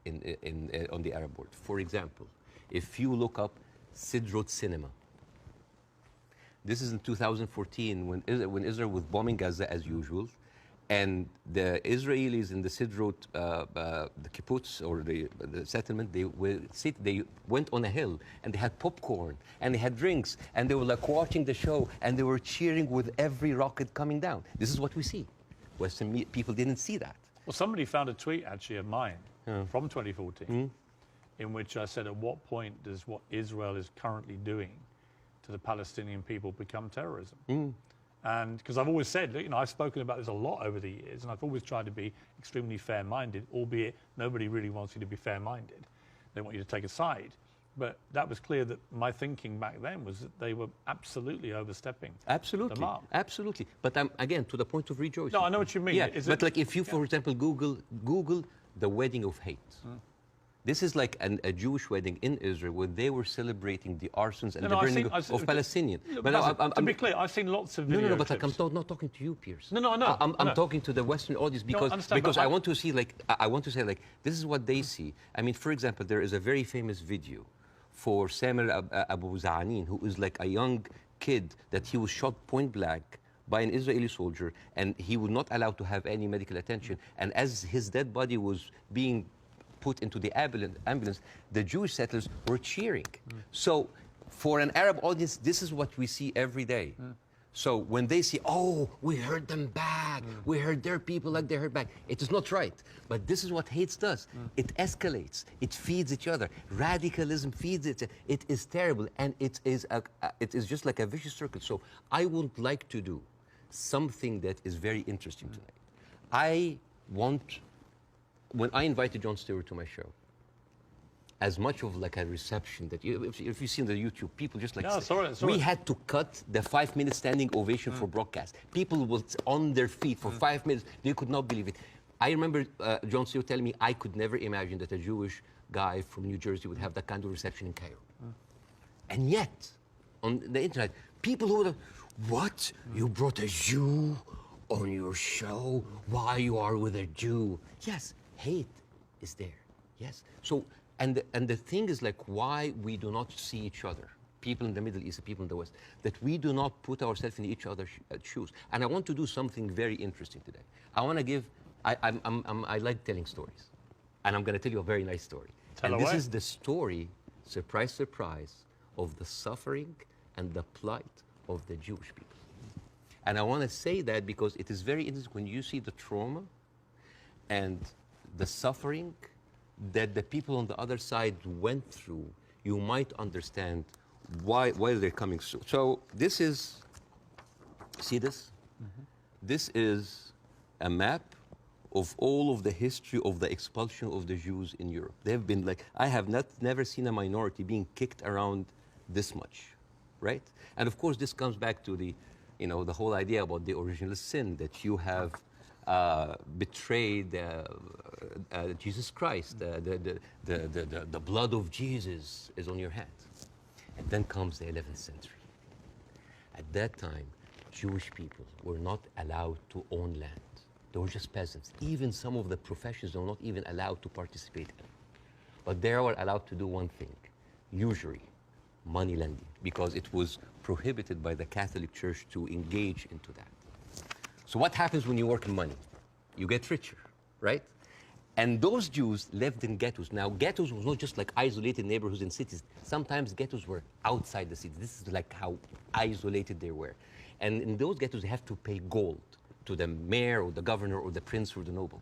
on the Arab world. For example, if you look up Sidrot cinema, this is in 2014 when Israel was bombing Gaza as usual, and the Israelis in the Sidrot, the kibbutz or the settlement, they went on a hill and they had popcorn and they had drinks and they were like watching the show and they were cheering with every rocket coming down. This is what we see. Western people didn't see that. Well, somebody found a tweet actually of mine from 2014 in which I said, at what point does what Israel is currently doing to the Palestinian people become terrorism? And because I've always said, you know, I've spoken about this a lot over the years, and I've always tried to be extremely fair-minded, albeit nobody really wants you to be fair-minded. They want you to take a side. But that was clear that my thinking back then was that they were absolutely overstepping the mark. Absolutely. But again, to the point of rejoicing. No, I know what you mean. Yeah, but like if you, for example, Google the wedding of hate. This is like a Jewish wedding in Israel where they were celebrating the arsons and the burning of Palestinians. To be clear, I've seen lots of videos. No, but I'm not talking to you, Piers. No, I know. I'm talking to the Western audience because I want to see, like, I want to say, like, this is what they see. I mean, for example, there is a very famous video for Samuel Abu Za'anin, who is like a young kid that he was shot point blank by an Israeli soldier, and he was not allowed to have any medical attention. And as his dead body was being put into the ambulance, the Jewish settlers were cheering. So for an Arab audience, this is what we see every day. So when they see, oh, we heard them back, we heard their people like they heard back, it is not right. But this is what hate does. It escalates, it feeds each other. Radicalism feeds it. It is terrible, and it is just like a vicious circle. So I would like to do something that is very interesting tonight. When I invited Jon Stewart to my show, as much of like a reception that if you see on the YouTube, people just like, we had to cut the 5-minute standing ovation for broadcast. People were on their feet for 5 minutes. They could not believe it. I remember Jon Stewart telling me I could never imagine that a Jewish guy from New Jersey would have that kind of reception in Cairo. And yet, on the internet, people who were like, what? You brought a Jew on your show? Why you are with a Jew? Yes, hate is there. Yes. So, and the thing is, like, why we do not see each other, people in the Middle East, people in the West, that we do not put ourselves in each other's shoes. And I want to do something very interesting today. I want to give. I like telling stories, and I'm going to tell you a very nice story. This is the story, surprise, surprise, of the suffering and the plight of the Jewish people. And I want to say that because it is very interesting when you see the trauma and the suffering that the people on the other side went through, you might understand why they're coming through. So this is, see this? This is a map of all of the history of the expulsion of the Jews in Europe. They've been like, I have never seen a minority being kicked around this much, right? And of course, this comes back to the, the whole idea about the original sin, that you have betrayed Jesus Christ. The blood of Jesus is on your hands. And then comes the 11th century. At that time, Jewish people were not allowed to own land. They were just peasants. Even some of the professions they were not even allowed to participate in. But they were allowed to do one thing, usury, money lending, because it was prohibited by the Catholic Church to engage into that. So what happens when you work in money? You get richer, right? And those Jews lived in ghettos. Now, ghettos was not just like isolated neighborhoods in cities. Sometimes ghettos were outside the city. This is like how isolated they were. And in those ghettos, they have to pay gold to the mayor or the governor or the prince or the noble.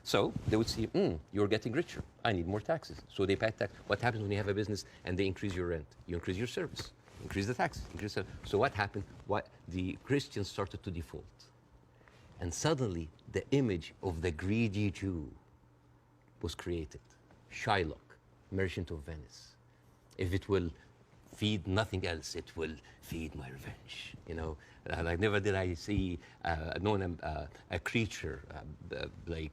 So they would see, you're getting richer. I need more taxes. So they pay tax. What happens when you have a business and they increase your rent? You increase your service, increase the taxes, increase the... So what happened? The Christians started to default. And suddenly, the image of the greedy Jew was created. Shylock, merchant of Venice. If it will feed nothing else, it will feed my revenge. Like never did I see a creature I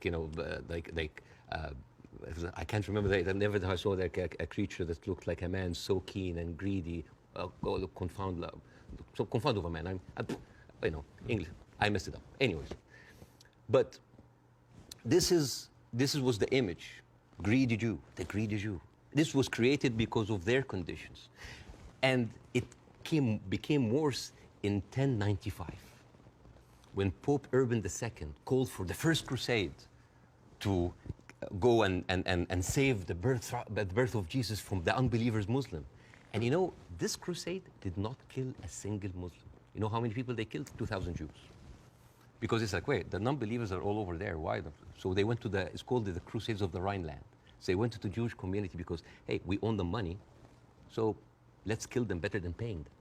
can't remember that. Never did I saw like a creature that looked like a man so keen and greedy. Confound of a man. English. I messed it up. Anyways, but this was the image, greedy Jew, the greedy Jew. This was created because of their conditions, and it became worse in 1095, when Pope Urban II called for the first crusade to go and save the birth of Jesus from the unbelievers Muslim. And this crusade did not kill a single Muslim. You know how many people they killed? 2,000 Jews. Because it's like, wait, the non-believers are all over there. Why? So they went to it's called the Crusades of the Rhineland. So they went to the Jewish community because, hey, we own the money, so let's kill them better than paying them.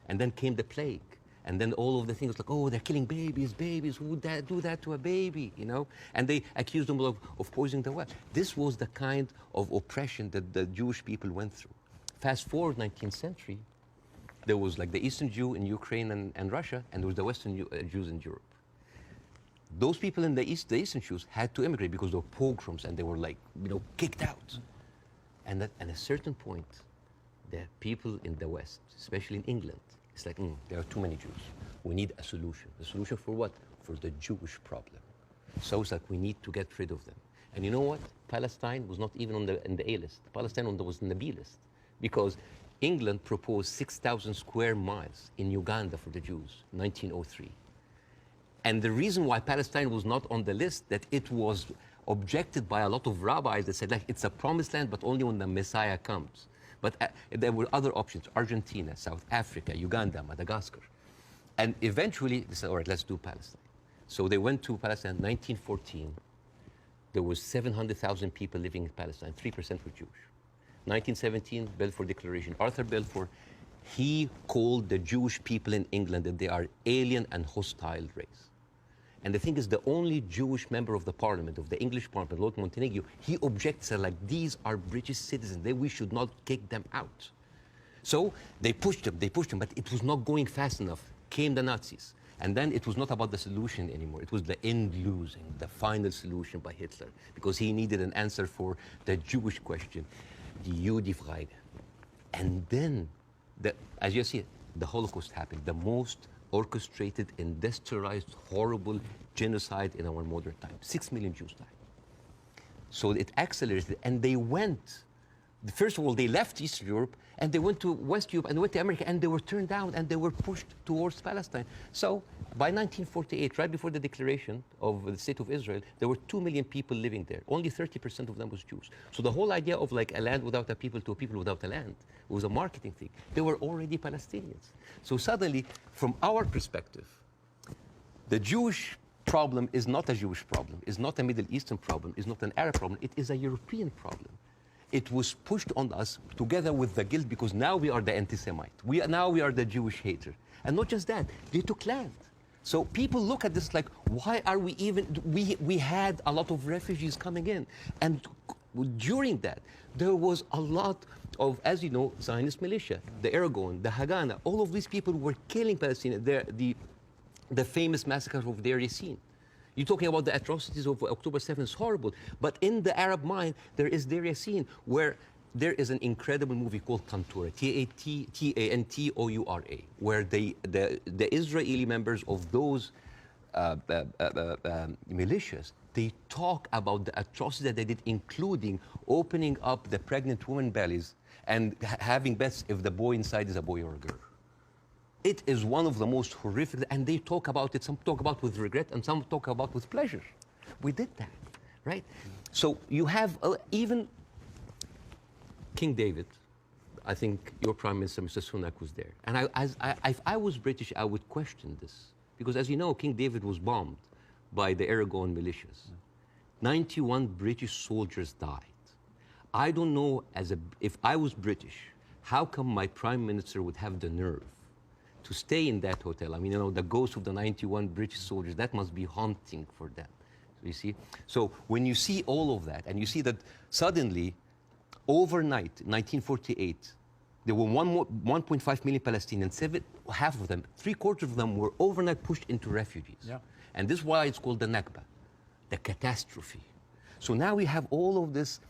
And then came the plague. And then all of the things like, oh, they're killing babies, who would do that to a baby, And they accused them of poisoning the well. This was the kind of oppression that the Jewish people went through. Fast forward 19th century, there was like the Eastern Jew in Ukraine and Russia, and there was the Western Jews in Europe. Those people in the East, the Eastern Jews, had to immigrate because there were pogroms and they were like, kicked out. And at a certain point, the people in the West, especially in England, it's like, there are too many Jews. We need a solution. A solution for what? For the Jewish problem. So it's like we need to get rid of them. And you know what? Palestine was not even in the A list. Palestine was in the B list. Because England proposed 6,000 square miles in Uganda for the Jews, 1903. And the reason why Palestine was not on the list, that it was objected by a lot of rabbis that said, like, it's a promised land, but only when the Messiah comes. But there were other options: Argentina, South Africa, Uganda, Madagascar. And eventually, they said, all right, let's do Palestine. So they went to Palestine in 1914. There was 700,000 people living in Palestine, 3% were Jewish. 1917, Balfour Declaration. Arthur Balfour, he called the Jewish people in England that they are alien and hostile race. And the thing is, the only Jewish member of the parliament, of the English parliament, Lord Montague, he objected, said, like, these are British citizens, we should not kick them out. So they pushed them, but it was not going fast enough. Came the Nazis. And then it was not about the solution anymore. It was the end losing, the final solution by Hitler, because he needed an answer for the Jewish question, die Judefrage. And then, as you see, the Holocaust happened, the most orchestrated, industrialized, horrible genocide in our modern time. 6 million Jews died. So it accelerated, and they went. First of all, they left Eastern Europe, and they went to West Europe, and they went to America, and they were turned down, and they were pushed towards Palestine. So by 1948, right before the declaration of the State of Israel, there were 2 million people living there. Only 30% of them was Jews. So the whole idea of like a land without a people to a people without a land was a marketing thing. They were already Palestinians. So suddenly, from our perspective, the Jewish problem is not a Jewish problem, is not a Middle Eastern problem, is not an Arab problem, it is a European problem. It was pushed on us together with the guilt, because now we are the anti-Semite. Now we are the Jewish hater. And not just that, they took land. So people look at this like, why are we even, we had a lot of refugees coming in. And during that, there was a lot of, as you know, Zionist militia, the Aragon, the Haganah, all of these people were killing Palestinians. The famous massacre of Deir Yassin. You're talking about the atrocities of October 7th, it's horrible. But in the Arab mind, there is Deir Yassin, where there is an incredible movie called Tantoura, Tantoura, where the Israeli members of those militias, they talk about the atrocities that they did, including opening up the pregnant women's bellies and having bets if the boy inside is a boy or a girl. It is one of the most horrific, and they talk about it, some talk about with regret, and some talk about with pleasure. We did that, right? So you have even King David. I think your Prime Minister, Mr. Sunak, was there. And if I was British, I would question this. Because as you know, King David was bombed by the Aragon militias. 91 British soldiers died. I don't know, if I was British, how come my Prime Minister would have the nerve to stay in that hotel? I mean, you know, the ghost of the 91 British soldiers, that must be haunting for them. You see? So when you see all of that, and you see that suddenly, overnight, 1948, there were 1.5 million Palestinians, half of them, 3/4 of them were overnight pushed into refugees. Yeah. And this is why it's called the Nakba, the catastrophe. So now we have all of this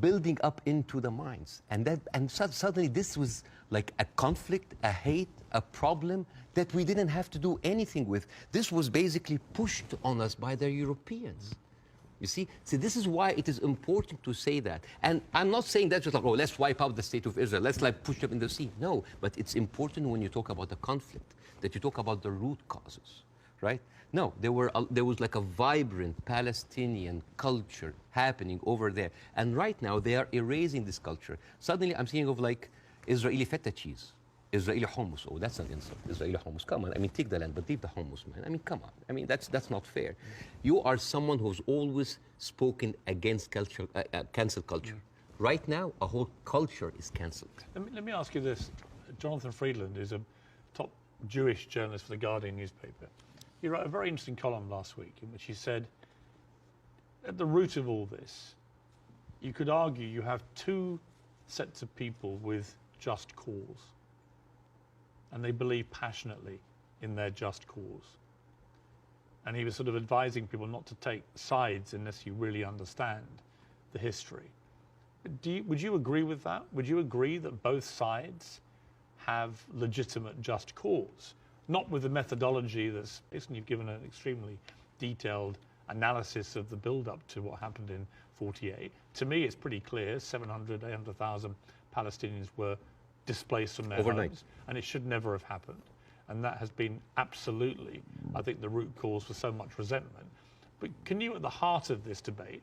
building up into the minds. And suddenly this was like a conflict, a hate, a problem that we didn't have to do anything with. This was basically pushed on us by the Europeans. You see? So this is why it is important to say that. And I'm not saying that just like, oh, let's wipe out the state of Israel, let's like push them in the sea. No, but it's important when you talk about the conflict, that you talk about the root causes, right? No, there was like a vibrant Palestinian culture happening over there. And right now they are erasing this culture. Suddenly I'm thinking of like Israeli feta cheese, Israeli hummus. Oh, that's an insult. Israeli hummus. Come on. I mean, take the land, but leave the hummus, man. I mean, come on. I mean, that's not fair. You are someone who's always spoken against culture, cancel culture. Right now, a whole culture is cancelled. Let me ask you this. Jonathan Friedland is a top Jewish journalist for the Guardian newspaper. He wrote a very interesting column last week in which he said, at the root of all this, you could argue you have two sets of people with just cause, and they believe passionately in their just cause. and he was sort of advising people not to take sides unless you really understand the history. Would you agree with that? Would you agree that both sides have legitimate just cause? Not with the methodology that's, you've given an extremely detailed analysis of the build-up to what happened in 48. To me, it's pretty clear 700, 800,000 Palestinians were displaced from their overnight homes, and it should never have happened. And that has been absolutely, I think, the root cause for so much resentment. But can you, at the heart of this debate,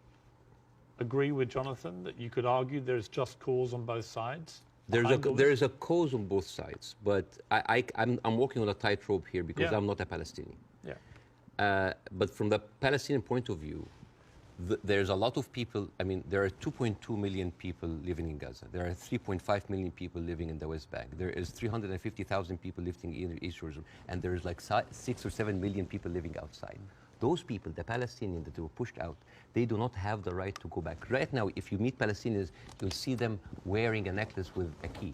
agree with Jonathan that you could argue there is just cause on both sides? There is a cause on both sides, but I'm walking on a tightrope here because I'm not a Palestinian. Yeah. But from the Palestinian point of view, there's a lot of people. I mean, there are 2.2 million people living in Gaza. There are 3.5 million people living in the West Bank. There is 350,000 people living in East Jerusalem, and there is like 6 or 7 million people living outside. Those people, the Palestinians that were pushed out, they do not have the right to go back. Right now, if you meet Palestinians, you'll see them wearing a necklace with a key.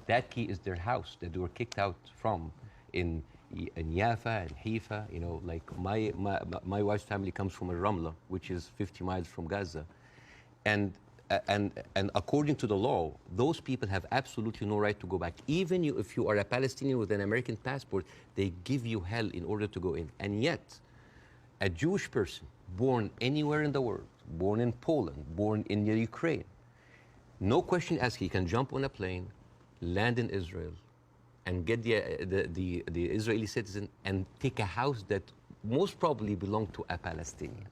That key is their house that they were kicked out from in Yafa and Haifa. You know, like my wife's family comes from Ramla, which is 50 miles from Gaza. And according to the law, those people have absolutely no right to go back. Even if you are a Palestinian with an American passport, they give you hell in order to go in. And yet, a Jewish person born anywhere in the world, born in Poland, born in Ukraine, no question asked, he can jump on a plane, land in Israel, and get the Israeli citizen and take a house that most probably belonged to a Palestinian.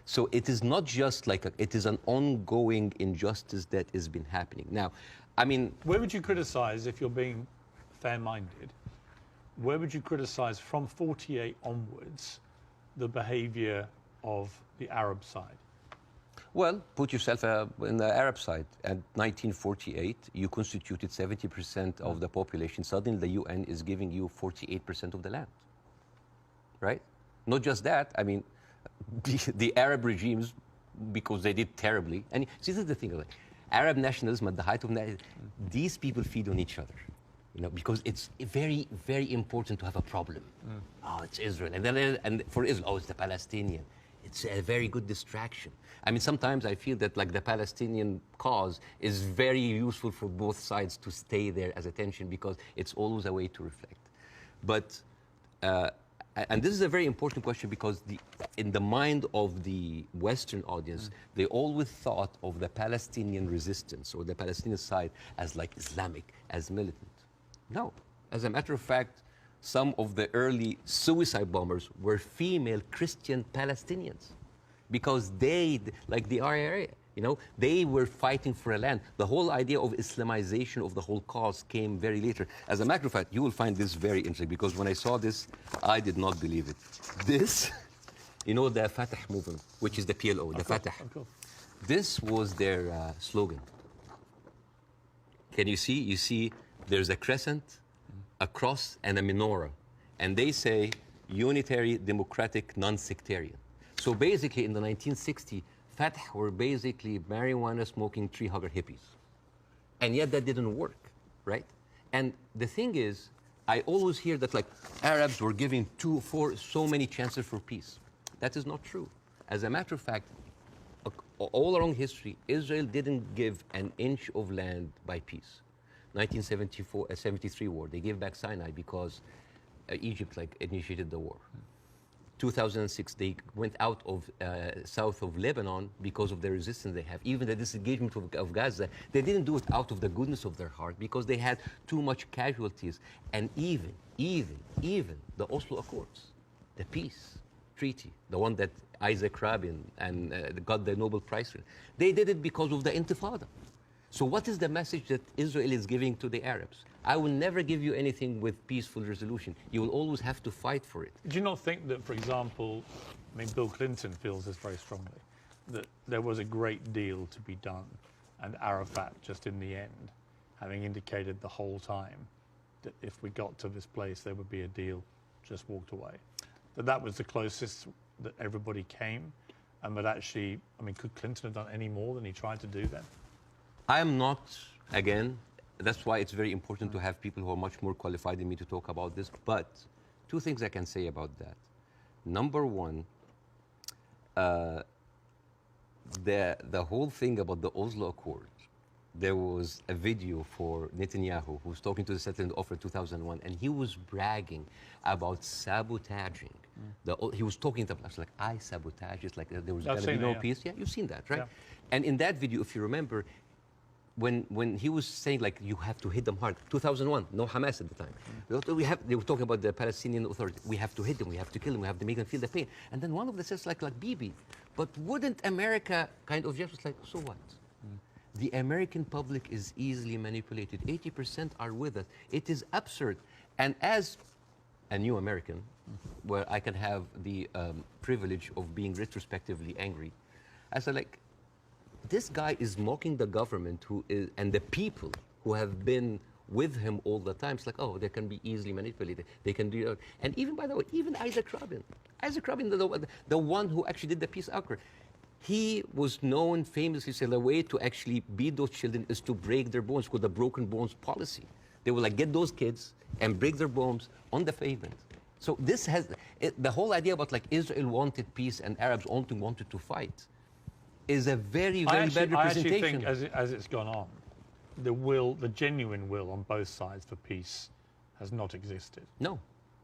So it is not just like, it is an ongoing injustice that has been happening. Now, I mean... Where would you criticize, if you're being fair-minded, where would you criticize from 48 onwards the behavior of the Arab side? Well, put yourself in the Arab side. At 1948, you constituted 70% of the population. Suddenly, the UN is giving you 48% of the land, right? Not just that. I mean, the Arab regimes, because they did terribly. And see, this is the thing. Like, Arab nationalism at the height of that, these people feed on each other. You know, because it's very, very important to have a problem. Oh, it's Israel. And for Israel, oh, it's the Palestinian. It's a very good distraction. I mean, sometimes I feel that like the Palestinian cause is very useful for both sides to stay there as attention because it's always a way to reflect. But, and this is a very important question because in the mind of the Western audience, they always thought of the Palestinian resistance or the Palestinian side as like Islamic, as militant. No. As a matter of fact, some of the early suicide bombers were female Christian Palestinians because they, like the area, you know, they were fighting for a land. The whole idea of Islamization of the whole cause came very later. As a matter of fact, you will find this very interesting because when I saw this, I did not believe it. This, you know, the Fatah movement, which is the PLO, the Fatah. This was their slogan. Can you see? You see there's a crescent, a cross, and a menorah. And they say unitary, democratic, non-sectarian. So basically in the 1960s, Fatah were basically marijuana-smoking, tree-hugger hippies. And yet that didn't work, right? And the thing is, I always hear that like Arabs were giving so many chances for peace. That is not true. As a matter of fact, all along history, Israel didn't give an inch of land by peace. 1973 war, they gave back Sinai because Egypt like initiated the war. 2006, they went out of south of Lebanon because of the resistance they have. Even the disengagement of Gaza, they didn't do it out of the goodness of their heart because they had too much casualties. And even the Oslo Accords, the peace treaty, the one that Isaac Rabin and got the Nobel Prize for, they did it because of the Intifada. So what is the message that Israel is giving to the Arabs? I will never give you anything with peaceful resolution. You will always have to fight for it. Do you not think that, for example, I mean, Bill Clinton feels this very strongly, that there was a great deal to be done, and Arafat, just in the end, having indicated the whole time that if we got to this place, there would be a deal, just walked away. That was the closest that everybody came, and that actually, I mean, could Clinton have done any more than he tried to do then? I am not, again, that's why it's very important to have people who are much more qualified than me to talk about this. But two things I can say about that. Number one, the whole thing about the Oslo Accord, there was a video for Netanyahu who was talking to the settlement offer in 2001, and he was bragging about sabotaging. He was talking to them, I was like, I sabotage, it's like there was going to be no peace. Yeah, you've seen that, right? Yeah. And in that video, if you remember, when he was saying, like, you have to hit them hard, 2001, no Hamas at the time. They were talking about the Palestinian Authority. We have to hit them, we have to kill them, we have to make them feel the pain. And then one of them says, like Bibi, but wouldn't America kind of just like, so what? The American public is easily manipulated. 80% are with us. It is absurd. And as a new American, where I can have the privilege of being retrospectively angry, I said, like, this guy is mocking the government and the people who have been with him all the time. It's like, oh, they can be easily manipulated. They can do it. And even, by the way, even Isaac Rabin, the one who actually did the peace accord, he was known famously, said the way to actually beat those children is to break their bones, called the broken bones policy. They will like get those kids and break their bones on the pavement. So this has, the whole idea about like Israel wanted peace and Arabs wanted to fight is a very, very bad representation. I actually think as it's gone on, the genuine will on both sides for peace has not existed. No.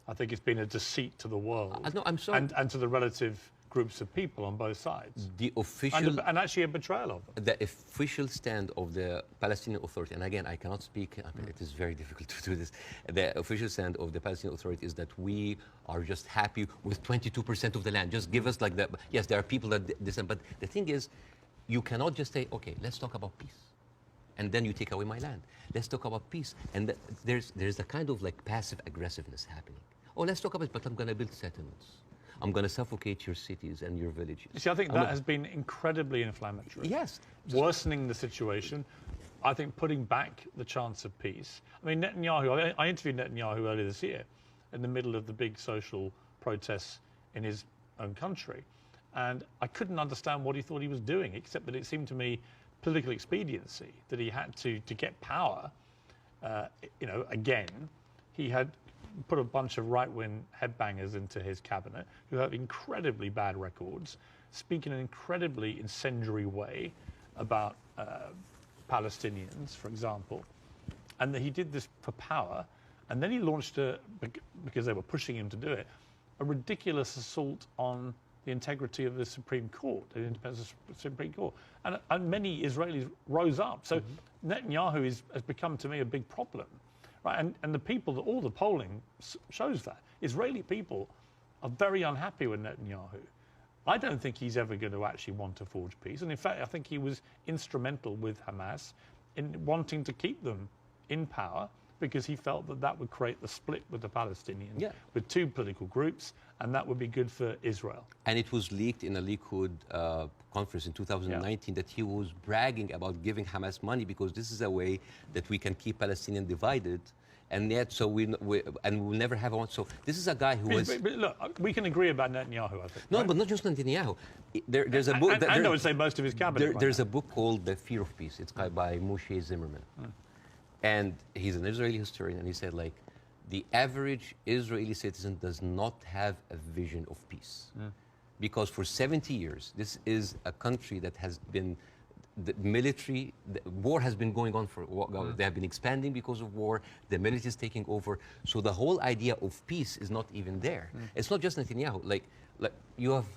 I think it's been a deceit to the world. No, I'm sorry. And to the relative groups of people on both sides. The official... And actually a betrayal of them. The official stand of the Palestinian Authority, and again, I cannot speak, it is very difficult to do this. The official stand of the Palestinian Authority is that we are just happy with 22% of the land. Just give us like that. Yes, there are people that dissent, but the thing is, you cannot just say, okay, let's talk about peace. And then you take away my land. Let's talk about peace. And there's a kind of like passive aggressiveness happening. Oh, let's talk about it, but I'm going to build settlements. I'm going to suffocate your cities and your villages. See, I think that has been incredibly inflammatory. Yes. Worsening the situation. I think putting back the chance of peace. I mean, Netanyahu, I interviewed Netanyahu earlier this year in the middle of the big social protests in his own country. And I couldn't understand what he thought he was doing, except that it seemed to me political expediency, that he had to get power, again, he had put a bunch of right-wing headbangers into his cabinet who have incredibly bad records, speak in an incredibly incendiary way about Palestinians, for example, and that he did this for power, and then he launched, because they were pushing him to do it, a ridiculous assault on the integrity of the Supreme Court, the independence of the Supreme Court. And many Israelis rose up. So Netanyahu has become, to me, a big problem. Right? And the people, all the polling shows that. Israeli people are very unhappy with Netanyahu. I don't think he's ever going to actually want to forge peace. And in fact, I think he was instrumental with Hamas in wanting to keep them in power, because he felt that that would create the split with the Palestinians, with two political groups, and that would be good for Israel. And it was leaked in a Likud conference in 2019 that he was bragging about giving Hamas money because this is a way that we can keep Palestinians divided, and yet we'll never have one. So this is a guy who was... But look, we can agree about Netanyahu, I think. No, right? But not just Netanyahu. There's a book... And I would say most of his cabinet. There's a book called The Fear of Peace. It's by Moshe Zimmerman. And he's an Israeli historian, and he said, like, the average Israeli citizen does not have a vision of peace. Because for 70 years, this is a country that has been, the war has been going on for, they have been expanding because of war, the military is taking over. So the whole idea of peace is not even there. It's not just Netanyahu. Like you have,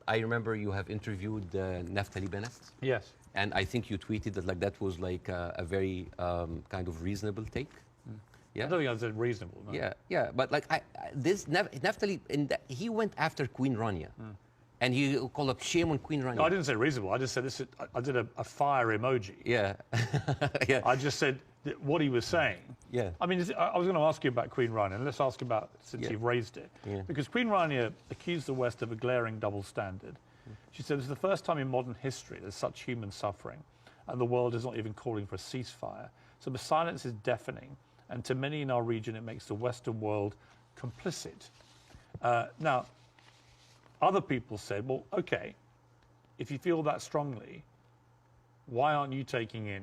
I remember you have interviewed Naftali Bennett. Yes. And I think you tweeted that like that was like a very kind of reasonable take. Yeah. I don't think I said reasonable. No. Yeah. But like Naftali, he went after Queen Rania, and he called up shame on Queen Rania. No, I didn't say reasonable. I just said this. I did a fire emoji. Yeah. Yeah. I just said that what he was saying. Yeah. I mean, I was going to ask you about Queen Rania, and let's ask about since you've raised it, because Queen Rania accused the West of a glaring double standard. She said, "This is the first time in modern history there's such human suffering, and the world is not even calling for a ceasefire. So the silence is deafening, and to many in our region, it makes the Western world complicit." Now, other people said, well, okay, if you feel that strongly, why aren't you taking in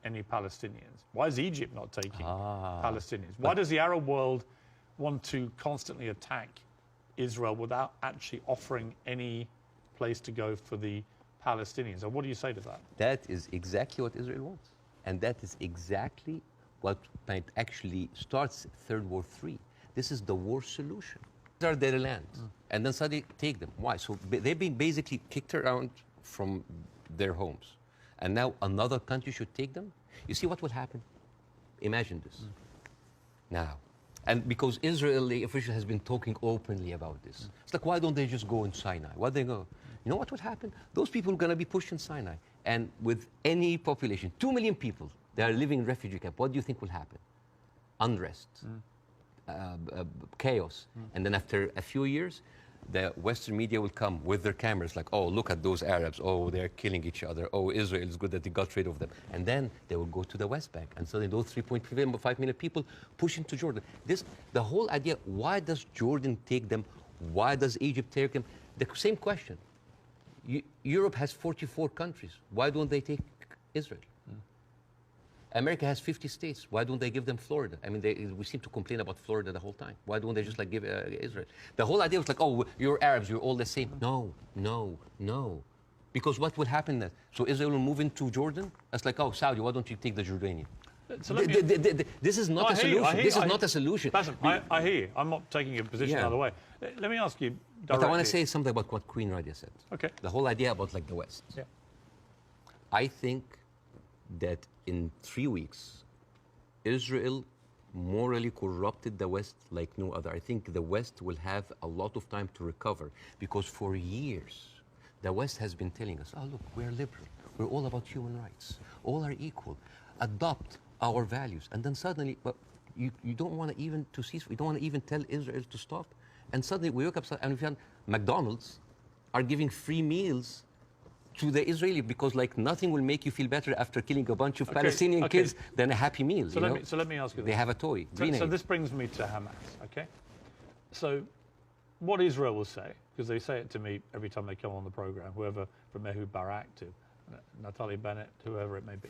any Palestinians? Why is Egypt not taking Palestinians? Why does the Arab world want to constantly attack Israel without actually offering any place to go for the Palestinians. And what do you say to that? That is exactly what Israel wants. And that is exactly what might actually starts Third War III. This is the war solution. These are their lands. And then suddenly take them. Why? So they've been basically kicked around from their homes. And now another country should take them? You see what will happen? Imagine this. Now, and because Israeli official has been talking openly about this. It's like, why don't they just go in Sinai? Why they go? You know what would happen? Those people are going to be pushed in Sinai. And with any population, 2 million people, they are living in refugee camp. What do you think will happen? Unrest, chaos. And then after a few years, the Western media will come with their cameras like, oh, look at those Arabs. Oh, they're killing each other. Oh, Israel is good that they got rid of them. And then they will go to the West Bank. And suddenly those 3.5 million people push into Jordan. The whole idea, why does Jordan take them? Why does Egypt take them? The same question. Europe has 44 countries. Why don't they take Israel? America has 50 states. Why don't they give them Florida? I mean, we seem to complain about Florida the whole time. Why don't they just like give Israel? The whole idea was like, oh, you're Arabs, you're all the same. No, no, no. Because what will happen then? So Israel will move into Jordan? That's like, oh, Saudi, why don't you take the Jordanian? So this is not a solution. This is not a solution. Bassem, I hear you. I'm not taking a position either way. Let me ask you directly. But I want to say something about what Queen Radia said. Okay. The whole idea about like the West. Yeah. I think that in 3 weeks, Israel morally corrupted the West like no other. I think the West will have a lot of time to recover because for years, the West has been telling us, oh, look, we're liberal. We're all about human rights. All are equal. Adopt our values. And then suddenly, but you don't want to even to cease. We don't want to even tell Israel to stop. And suddenly we wake up and we found McDonald's are giving free meals to the Israeli because like nothing will make you feel better after killing a bunch of Palestinian kids than a happy meal. So let me ask you this. They have a toy. So this brings me to Hamas, okay? So what Israel will say, because they say it to me every time they come on the program, whoever from Ehud Barak to Natalie Bennett, whoever it may be,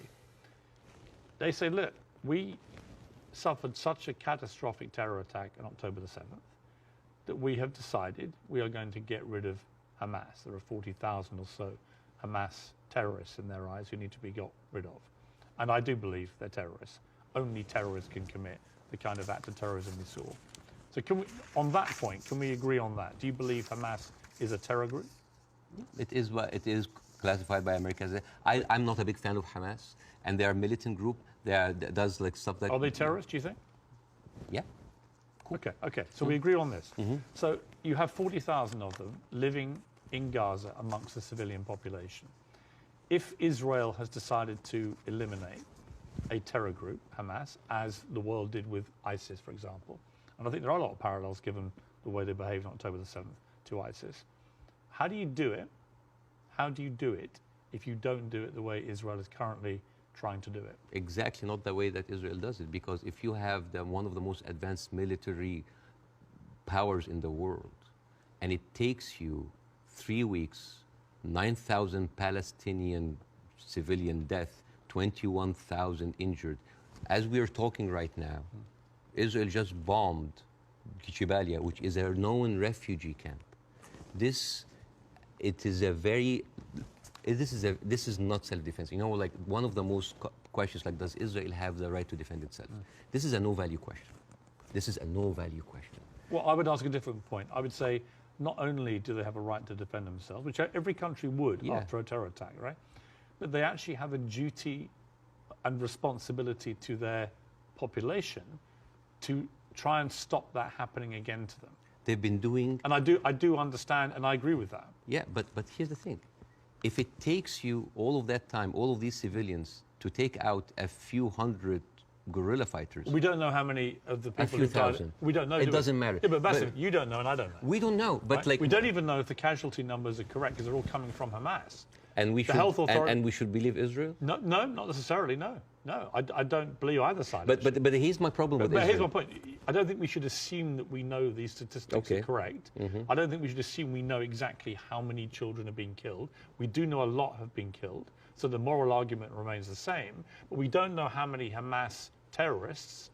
they say, look, we suffered such a catastrophic terror attack on October the 7th that we have decided we are going to get rid of Hamas. There are 40,000 or so Hamas terrorists in their eyes who need to be got rid of. And I do believe they're terrorists. Only terrorists can commit the kind of act of terrorism we saw. So can we, on that point, can we agree on that? Do you believe Hamas is a terror group? It is classified by America as I'm not a big fan of Hamas, and they are a militant group. That does like stuff that... Are they terrorists, do you think? Yeah. Cool. Okay. So we agree on this. So you have 40,000 of them living in Gaza amongst the civilian population. If Israel has decided to eliminate a terror group, Hamas, as the world did with ISIS, for example, and I think there are a lot of parallels given the way they behaved on October the 7th to ISIS, how do you do it? How do you do it if you don't do it the way Israel is currently trying to do it? Exactly not the way that Israel does it, because if you have one of the most advanced military powers in the world, and it takes you 3 weeks, 9,000 Palestinian civilian death, 21,000 injured. As we are talking right now, Israel just bombed Jabalia, which is a known refugee camp. This is not self-defense. You know, like one of the most questions, like, does Israel have the right to defend itself? This is a no-value question. This is a no-value question. Well, I would ask a different point. I would say, not only do they have a right to defend themselves, which every country would after a terror attack, right? But they actually have a duty and responsibility to their population to try and stop that happening again to them. They've been doing... And I do understand, and I agree with that. Yeah, but here's the thing. If it takes you all of that time, all of these civilians, to take out a few hundred guerrilla fighters... We don't know how many of the people who died. We don't know. It doesn't matter. Yeah, but Bassem, you don't know and I don't know. We don't know, but right? like... We don't even know if the casualty numbers are correct because they're all coming from Hamas. And we should believe Israel? No, not necessarily, no. I don't believe either side. But here's my problem with Israel. But here's my point. I don't think we should assume that we know these statistics are correct. I don't think we should assume we know exactly how many children are being killed. We do know a lot have been killed, so the moral argument remains the same. But we don't know how many Hamas terrorists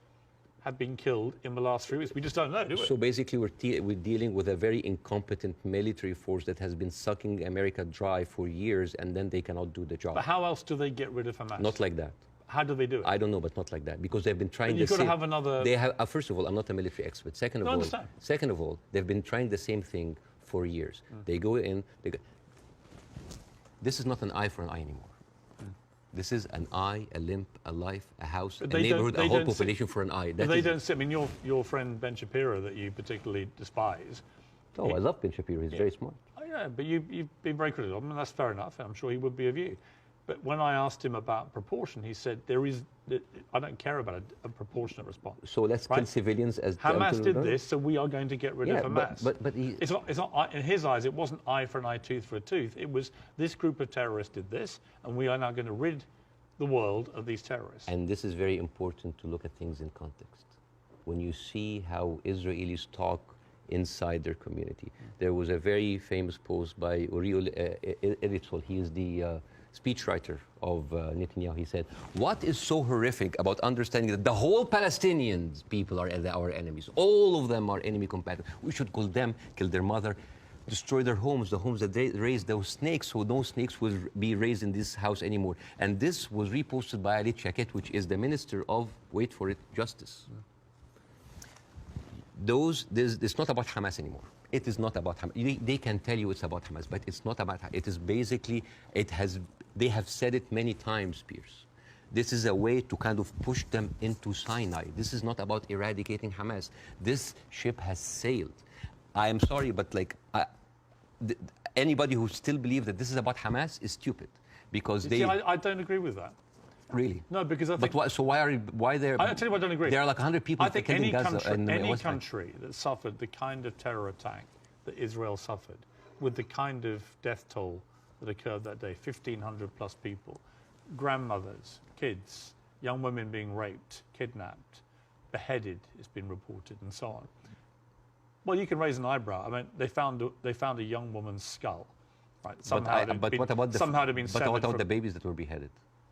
have been killed in the last 3 weeks. We just don't know, do we? So basically, we're dealing with a very incompetent military force that has been sucking America dry for years, and then they cannot do the job. But how else do they get rid of Hamas? Not like that. How do they do it? I don't know, but not like that, because they've been trying. You've got to have another. They have. First of all, I'm not a military expert. Second of all, they've been trying the same thing for years. They go in. This is not an eye for an eye anymore. This is an eye, a limb, a life, a house, a neighborhood, a whole population for an eye. They don't sit. I mean, your friend Ben Shapiro, that you particularly despise. Oh, I love Ben Shapiro. He's very smart. Oh, yeah, but you've been very critical of him, and that's fair enough. I'm sure he would be of you. But when I asked him about proportion, he said I don't care about a proportionate response. So let's kill civilians as Hamas did this, so we are going to get rid of Hamas. But it's not in his eyes. It wasn't eye for an eye, tooth for a tooth. It was this group of terrorists did this, and we are now going to rid the world of these terrorists. And this is very important to look at things in context. When you see how Israelis talk inside their community, there was a very famous post by Uriel Eritzol. He is the speechwriter of Netanyahu. He said, "What is so horrific about understanding that the whole Palestinian people are our enemies? All of them are enemy combatants. We should kill them, kill their mother, destroy their homes, the homes that they raised those snakes, so no snakes will be raised in this house anymore." And this was reposted by Ali Chaket, which is the Minister of, wait for it, Justice. It's not about Hamas anymore. It is not about Hamas. They can tell you it's about Hamas, but it's not about Hamas. It is basically, they have said it many times, Piers. This is a way to kind of push them into Sinai. This is not about eradicating Hamas. This ship has sailed. I am sorry, but anybody who still believes that this is about Hamas is stupid, because I don't agree with that. Really? No, because I think. But why there? I'll tell you why I don't agree. There are like 100 people. I think any country that suffered the kind of terror attack that Israel suffered, with the kind of death toll that occurred that day, 1,500 plus people, grandmothers, kids, young women being raped, kidnapped, beheaded, it's been reported, and so on. Well, you can raise an eyebrow. I mean, they found a young woman's skull, right? But what about the babies that were beheaded?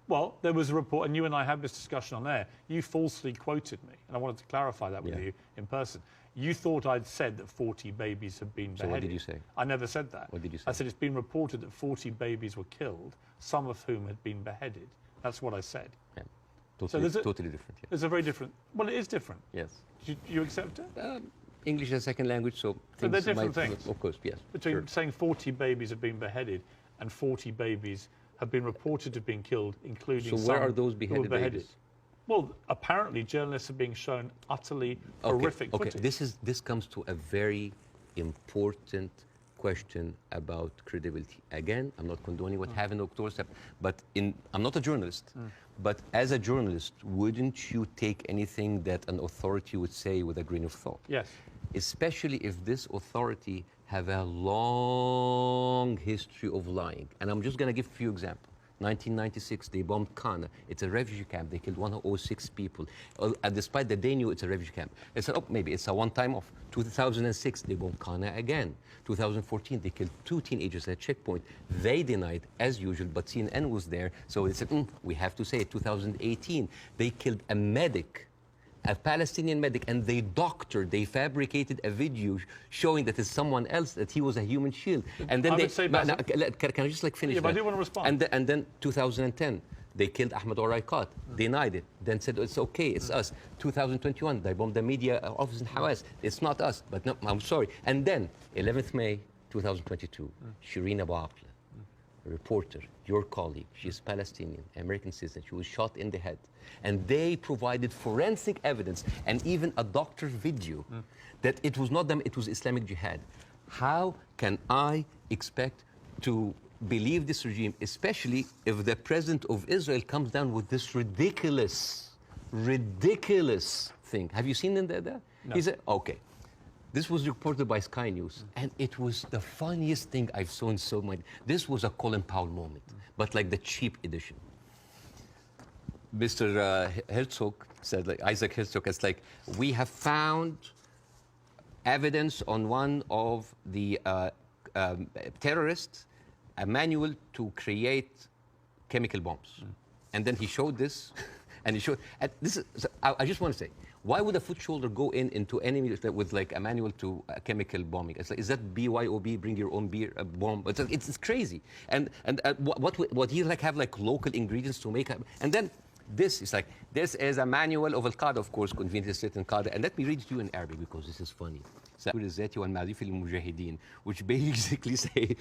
Well, there was a report, and you and I had this discussion on air. You falsely quoted me, and I wanted to clarify that with you in person. You thought I'd said that 40 babies had been beheaded. So what did you say? I never said that. What did you say? I said it's been reported that 40 babies were killed, some of whom had been beheaded. That's what I said. Yeah. Totally different. Yeah. There's a very different. Well, it is different. Yes. Do you accept it? English as a second language, so they're different things. Of course, yes. Between saying 40 babies have been beheaded and 40 babies have been reported to have been killed, including some. So where are those beheaded babies? Well, apparently journalists are being shown utterly horrific footage. This comes to a very important question about credibility. Again, I'm not condoning what happened in October, but I'm not a journalist. But as a journalist, wouldn't you take anything that an authority would say with a grain of thought? Yes. Especially if this authority have a long history of lying. And I'm just going to give a few examples. 1996, they bombed Kana. It's a refugee camp. They killed 106 people. Despite that they knew it's a refugee camp. They said, maybe it's a one-time off. 2006, they bombed Kana again. 2014, they killed 2 teenagers at a checkpoint. They denied, as usual, but CNN was there. So they said, we have to say it. 2018, they killed a medic, a Palestinian medic, and they fabricated a video showing that it's someone else, that he was a human shield. And then can I just finish? Yeah, but I do want to respond. And then 2010, they killed Ahmed Oraiqat, denied it, then said it's okay, it's us. 2021, they bombed the media office in Hawass, it's not us, but no, I'm sorry. And then 11th May 2022, Shireen Abu Akleh, a reporter, your colleague, she's Palestinian, American citizen, she was shot in the head. And they provided forensic evidence and even a doctor's video that it was not them, it was Islamic Jihad. How can I expect to believe this regime, especially if the president of Israel comes down with this ridiculous thing? Have you seen that? No. He said, okay. This was reported by Sky News, and it was the funniest thing I've seen so much. This was a Colin Powell moment, but like the cheap edition. Mr. Herzog said, Isaac Herzog, it's like, we have found evidence on one of the terrorists, a manual to create chemical bombs. And then he showed this, And it showed, and this is, so I just want to say, why would a foot soldier go into enemy with like a manual to chemical bombing? It's like, is that BYOB, bring your own beer, bomb? It's crazy. And what he like have like local ingredients to make, and then this is like, this is a manual of Al-Qaeda, of course, conveniently written Qaeda. And let me read it to you in Arabic because this is funny. Which basically say,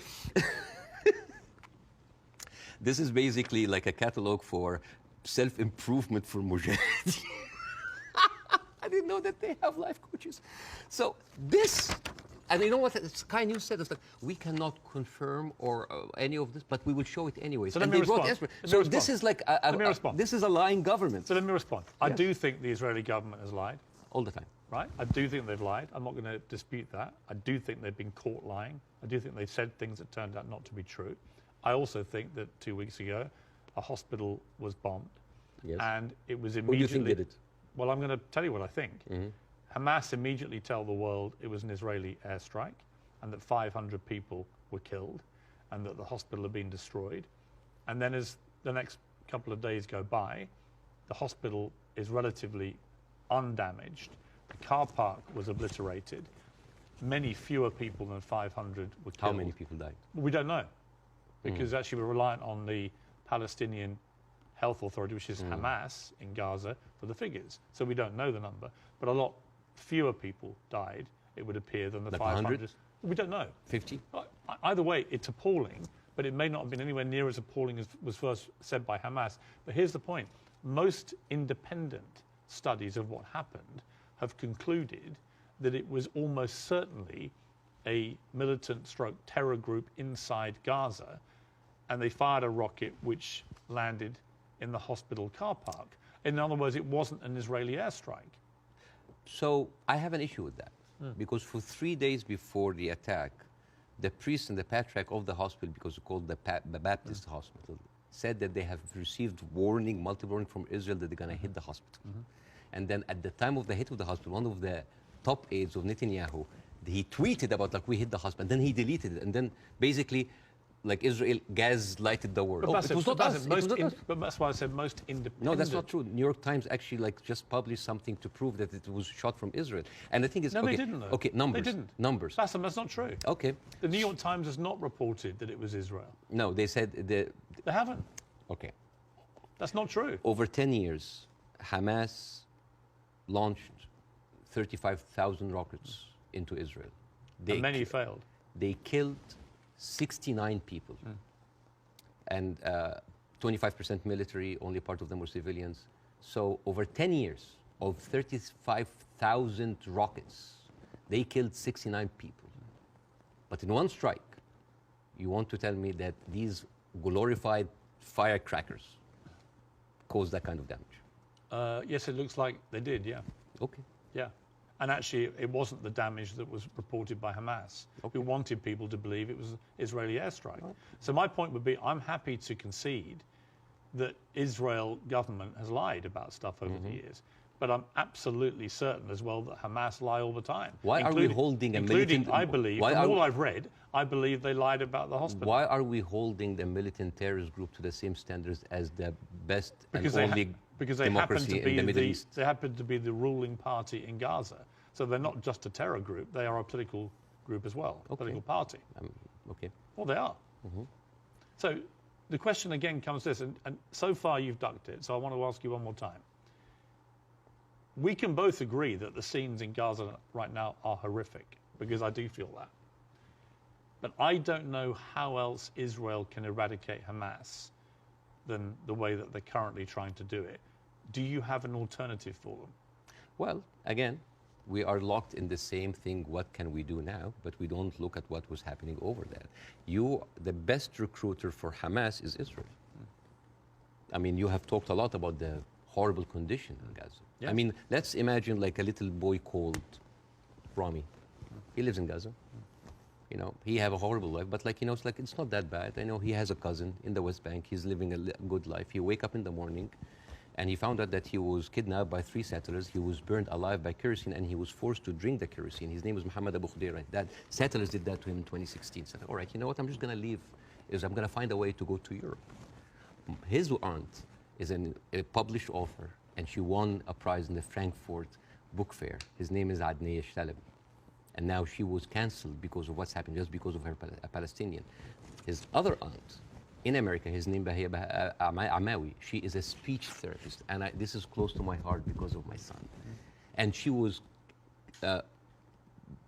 this is basically like a catalog for self-improvement for mujahideen. I didn't know that they have life coaches. So this, and you know what Sky News said? It's like, we cannot confirm or any of this, but we will show it anyway. So let me respond. So this is like, this is a lying government. So let me respond. Yes. I do think the Israeli government has lied. All the time. Right? I do think they've lied. I'm not going to dispute that. I do think they've been caught lying. I do think they've said things that turned out not to be true. I also think that 2 weeks ago, a hospital was bombed. Yes. And it was immediately... Who do you think did it? Well, I'm going to tell you what I think. Hamas immediately tell the world it was an Israeli airstrike and that 500 people were killed and that the hospital had been destroyed. And then as the next couple of days go by, the hospital is relatively undamaged. The car park was obliterated. Many fewer people than 500 were killed. How many people died? We don't know, because actually we're reliant on the Palestinian Health Authority, which is Hamas in Gaza, for the figures. So we don't know the number, but a lot fewer people died, it would appear, than the like 500. 100? We don't know. 50? Either way, it's appalling, but it may not have been anywhere near as appalling as was first said by Hamas. But here's the point. Most independent studies of what happened have concluded that it was almost certainly a militant stroke terror group inside Gaza, and they fired a rocket which landed in the hospital car park. In other words, it wasn't an Israeli airstrike. So I have an issue with that, because for 3 days before the attack, the priest and the patriarch of the hospital, because it's called the Baptist hospital, said that they have received multiple warning from Israel that they're going to hit the hospital. And then at the time of the hit of the hospital, one of the top aides of Netanyahu, he tweeted about like, we hit the hospital, and then he deleted it, and then basically like Israel gas-lighted the world. But, it was not us. But that's why I said most independent. No, that's not true. New York Times actually like just published something to prove that it was shot from Israel. And the thing is, no, okay, they didn't. Though. Okay, numbers. They didn't. Numbers. Bassem, that's not true. Okay. The New York Times has not reported that it was Israel. No, they said they haven't. Okay. That's not true. Over 10 years, Hamas launched 35,000 rockets into Israel. And many failed. They killed 69 people. And 25% military, only part of them were civilians. So over 10 years of 35,000 rockets, they killed 69 people. But in one strike, you want to tell me that these glorified firecrackers caused that kind of damage? Yes, it looks like they did, yeah. Okay. Yeah. And actually, it wasn't the damage that was reported by Hamas, who wanted people to believe it was an Israeli airstrike. So my point would be, I'm happy to concede that Israel government has lied about stuff over the years. But I'm absolutely certain as well that Hamas lie all the time. Why are we holding a militant... I believe, from all I've read, I believe they lied about the hospital. Why are we holding the militant terrorist group to the same standards as the best because and only democracy in the Middle East? They happen to be the ruling party in Gaza. So they're not just a terror group, they are a political group as well, a political party. Okay. Well, they are. So the question again comes this, and so far you've ducked it, so I want to ask you one more time. We can both agree that the scenes in Gaza right now are horrific, because I do feel that. But I don't know how else Israel can eradicate Hamas than the way that they're currently trying to do it. Do you have an alternative for them? Well, again, we are locked in the same thing, what can we do now? But we don't look at what was happening over there. The best recruiter for Hamas is Israel. I mean, you have talked a lot about the horrible condition in Gaza. Yes. I mean, let's imagine like a little boy called Rami. He lives in Gaza. You know, he have a horrible life, but like, you know, it's like, it's not that bad. I know he has a cousin in the West Bank. He's living a good life. He wake up in the morning and he found out that he was kidnapped by 3 settlers. He was burned alive by kerosene and he was forced to drink the kerosene. His name was Muhammad Abu Khudaira. That settlers did that to him in 2016. Said, all right, you know what, I'm just going to leave. I'm going to find a way to go to Europe. His aunt is a published author, and she won a prize in the Frankfurt Book Fair. His name is Adnaya Shalabi. And now she was canceled because of what's happened, just because of her a Palestinian. His other aunt in America, his name is Amawi. She is a speech therapist, and this is close to my heart because of my son. And she was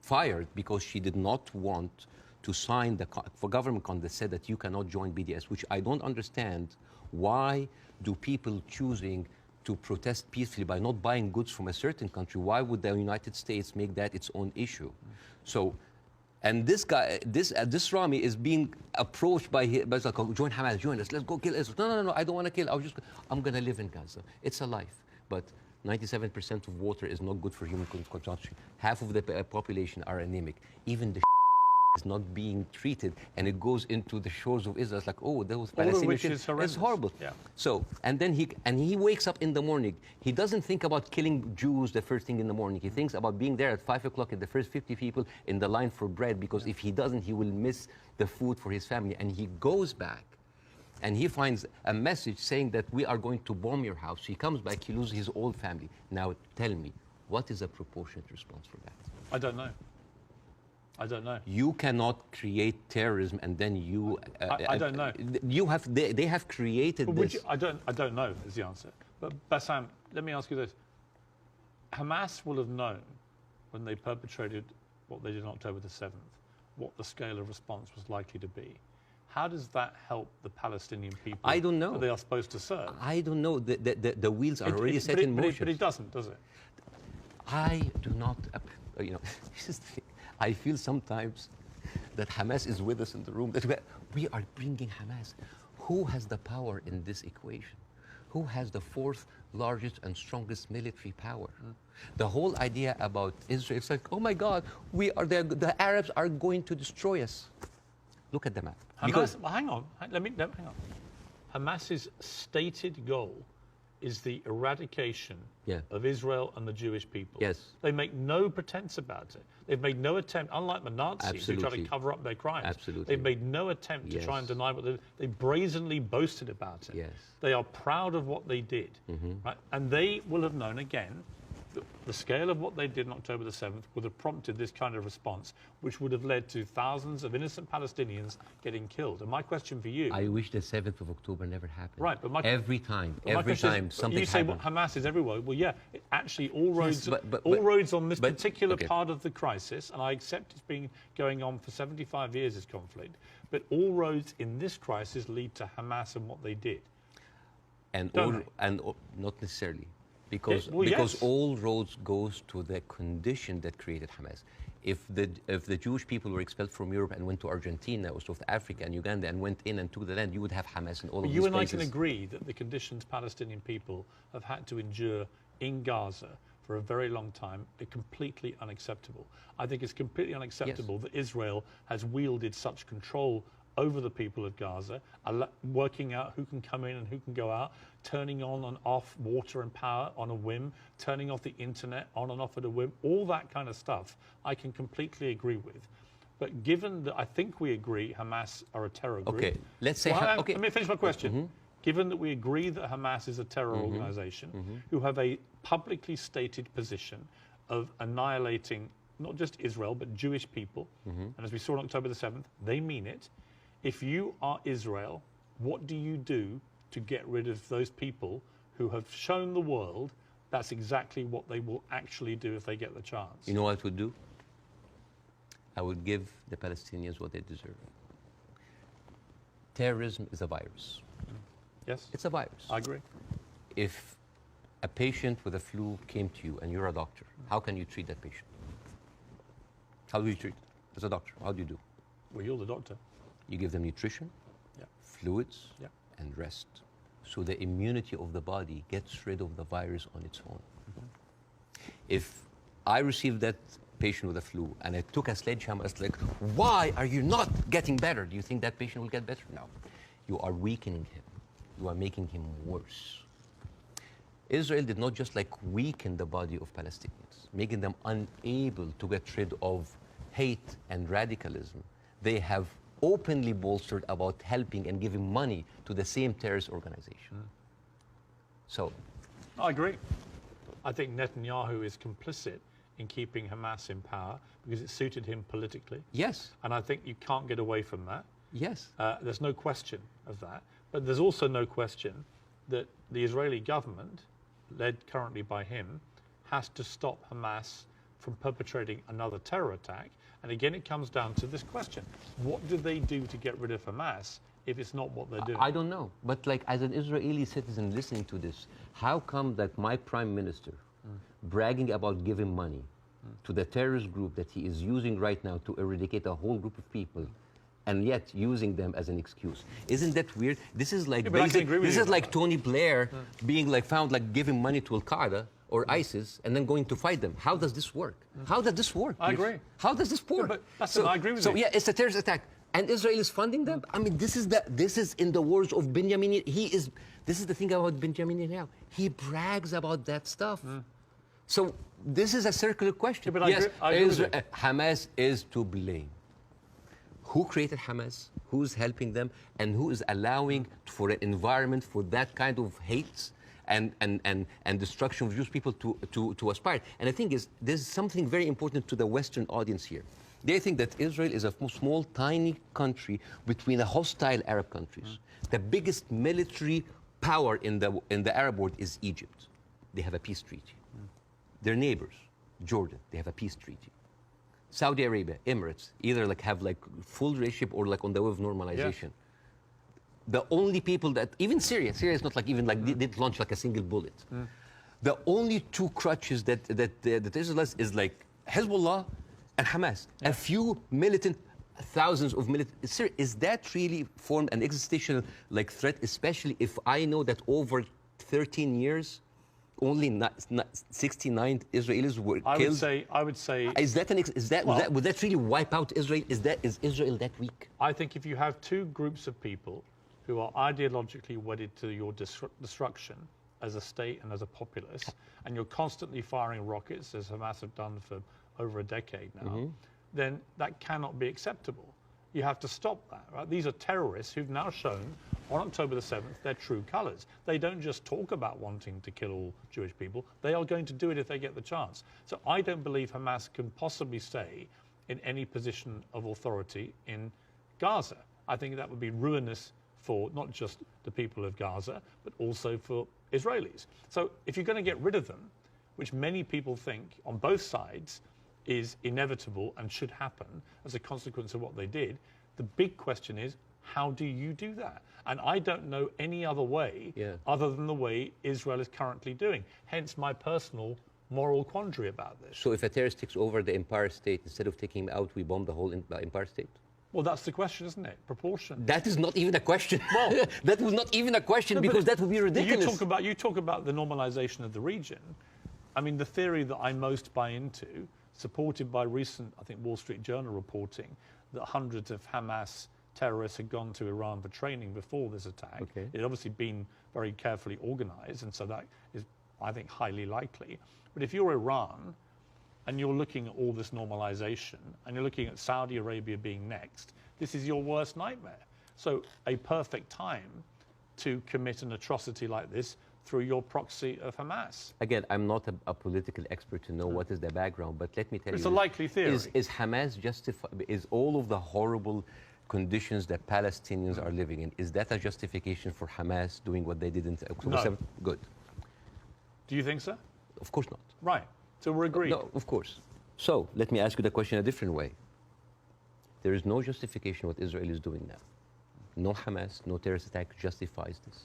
fired because she did not want to sign the government contract that said that you cannot join BDS, which I don't understand. Why do people choosing to protest peacefully by not buying goods from a certain country? Why would the United States make that its own issue? So, and this guy, this Rami is being approached by like, oh, join Hamas, join us, let's go kill Israel. No, I don't want to kill. I'm going to live in Gaza. It's a life, but 97% of water is not good for human consumption. Half of the population are anemic. Even the is not being treated, and it goes into the shores of Israel. It's like, oh, those Palestinians. It's horrible. Yeah. So, and then he wakes up in the morning. He doesn't think about killing Jews the first thing in the morning. He thinks about being there at 5 o'clock at the first 50 people in the line for bread, because if he doesn't, he will miss the food for his family. And he goes back, and he finds a message saying that we are going to bomb your house. He comes back, he loses his whole family. Now, tell me, what is a proportionate response for that? I don't know. I don't know. You cannot create terrorism and then you... I don't know. You have, they have created this. I don't know is the answer. But Bassem, let me ask you this. Hamas will have known when they perpetrated what they did on October the 7th, what the scale of response was likely to be. How does that help the Palestinian people I don't know. that they are supposed to serve? I don't know. The wheels are already set in motion. But it doesn't, does it? I do not, you know, this is the thing. I feel sometimes that Hamas is with us in the room, that we are bringing Hamas. Who has the power in this equation? Who has the fourth largest and strongest military power? The whole idea about Israel, it's like, oh my God, the Arabs are going to destroy us. Look at the map. Hamas, well, hang on. Hang on. Hamas's stated goal is the eradication of Israel and the Jewish people. Yes. They make no pretense about it. They've made no attempt, unlike the Nazis who try to cover up their crimes. Absolutely. They've made no attempt to try and deny what they brazenly boasted about it. Yes. They are proud of what they did. Right? And they will have known, again, the scale of what they did on October the 7th would have prompted this kind of response, which would have led to thousands of innocent Palestinians getting killed. And my question for you... I wish the 7th of October never happened. Right, but every time something you say happened. Hamas is everywhere. Well, yeah, actually all roads, roads on this particular part of the crisis, and I accept it's been going on for 75 years, this conflict, but all roads in this crisis lead to Hamas and what they did. And not necessarily. Because all roads goes to the condition that created Hamas. If the Jewish people were expelled from Europe and went to Argentina or South Africa and Uganda and went in and took the land, you would have Hamas in all of these places. You and I can agree that the conditions Palestinian people have had to endure in Gaza for a very long time are completely unacceptable. I think it's completely unacceptable that Israel has wielded such control over the people of Gaza, working out who can come in and who can go out, turning on and off water and power on a whim, turning off the internet on and off at a whim, all that kind of stuff I can completely agree with. But given that I think we agree Hamas are a terror group... Okay, let's say... Let me finish my question. Given that we agree that Hamas is a terror organization who have a publicly stated position of annihilating not just Israel, but Jewish people, and as we saw on October the 7th, they mean it. If you are Israel, what do you do to get rid of those people who have shown the world that's exactly what they will actually do if they get the chance? You know what I would do? I would give the Palestinians what they deserve. Terrorism is a virus. Yes? It's a virus. I agree. If a patient with a flu came to you and you're a doctor, how can you treat that patient? How do you treat it as a doctor? How do you do? Well, you're the doctor. You give them nutrition, fluids, and rest. So the immunity of the body gets rid of the virus on its own. If I received that patient with a flu and I took a sledgehammer, it's like, why are you not getting better? Do you think that patient will get better? No. You are weakening him. You are making him worse. Israel did not just like weaken the body of Palestinians, making them unable to get rid of hate and radicalism. They have openly bolstered about helping and giving money to the same terrorist organization. So, I agree. I think Netanyahu is complicit in keeping Hamas in power because it suited him politically. yes, And I think you can't get away from that. yes. There's no question of that. But there's also no question that the Israeli government, led currently by him, has to stop Hamas from perpetrating another terror attack. And again, it comes down to this question. What do they do to get rid of Hamas if it's not what they're doing? I don't know. But like as an Israeli citizen listening to this, how come that my prime minister bragging about giving money to the terrorist group that he is using right now to eradicate a whole group of people and yet using them as an excuse? Isn't that weird? This is like but I can agree with this you is about like that. Tony Blair being like found like giving money to Al-Qaeda or ISIS and then going to fight them. How does this work? How does this work? I agree. How does this work? but Bassem, I agree with so you. yeah, it's a terrorist attack. And Israel is funding them? I mean, this is in the words of Benjamin. This is the thing about Benjamin Netanyahu. He brags about that stuff. So this is a circular question. Yeah, but I agree with you. Hamas is to blame. Who created Hamas? Who's helping them? And who is allowing for an environment for that kind of hate and destruction of Jewish people to aspire? And the thing is, there's something very important to the Western audience here. They think that Israel is a small, tiny country between the hostile Arab countries. The biggest military power in the Arab world is Egypt. They have a peace treaty. Their neighbors, Jordan, they have a peace treaty. Saudi Arabia, Emirates, either like have like full relationship or like on the way of normalization. The only people that, even Syria is not like even like they didn't launch like a single bullet. The only two crutches that Israel has is like Hezbollah and Hamas. A few militant, thousands of militant. Sir, is that really formed an existential like threat, especially if I know that over 13 years, only 69 Israelis were killed? I would say. Would that really wipe out Israel? Is Israel that weak? I think if you have two groups of people who are ideologically wedded to your destruction as a state and as a populace, and you're constantly firing rockets, as Hamas have done for over a decade now, then that cannot be acceptable. You have to stop that, right? These are terrorists who've now shown on October the 7th their true colors. They don't just talk about wanting to kill all Jewish people. They are going to do it if they get the chance. So I don't believe Hamas can possibly stay in any position of authority in Gaza. I think that would be ruinous for not just the people of Gaza, but also for Israelis. So if you're going to get rid of them, which many people think on both sides is inevitable and should happen as a consequence of what they did, the big question is, how do you do that? And I don't know any other way other than the way Israel is currently doing. Hence my personal moral quandary about this. So if a terrorist takes over the Empire State, instead of taking him out, we bomb the whole Empire State? Well, that's the question, isn't it? Proportion. That is not even a question. Well, that was not even a question because that would be ridiculous. You talk about the normalization of the region. I mean, the theory that I most buy into, supported by recent, I think, Wall Street Journal reporting, that hundreds of Hamas terrorists had gone to Iran for training before this attack. Okay. It had obviously been very carefully organized, and so that is, I think, highly likely. But if you're Iran, and you're looking at all this normalization, and you're looking at Saudi Arabia being next, this is your worst nightmare. So a perfect time to commit an atrocity like this through your proxy of Hamas. Again, I'm not a political expert to know what is the background, but let me tell you. It's a likely theory. Is Hamas justified? Is all of the horrible conditions that Palestinians are living in, is that a justification for Hamas doing what they did in October 7th? Good. Do you think so? Of course not. Right. So we're agreed. No, of course. So let me ask you the question a different way. There is no justification what Israel is doing now. No Hamas, no terrorist attack justifies this.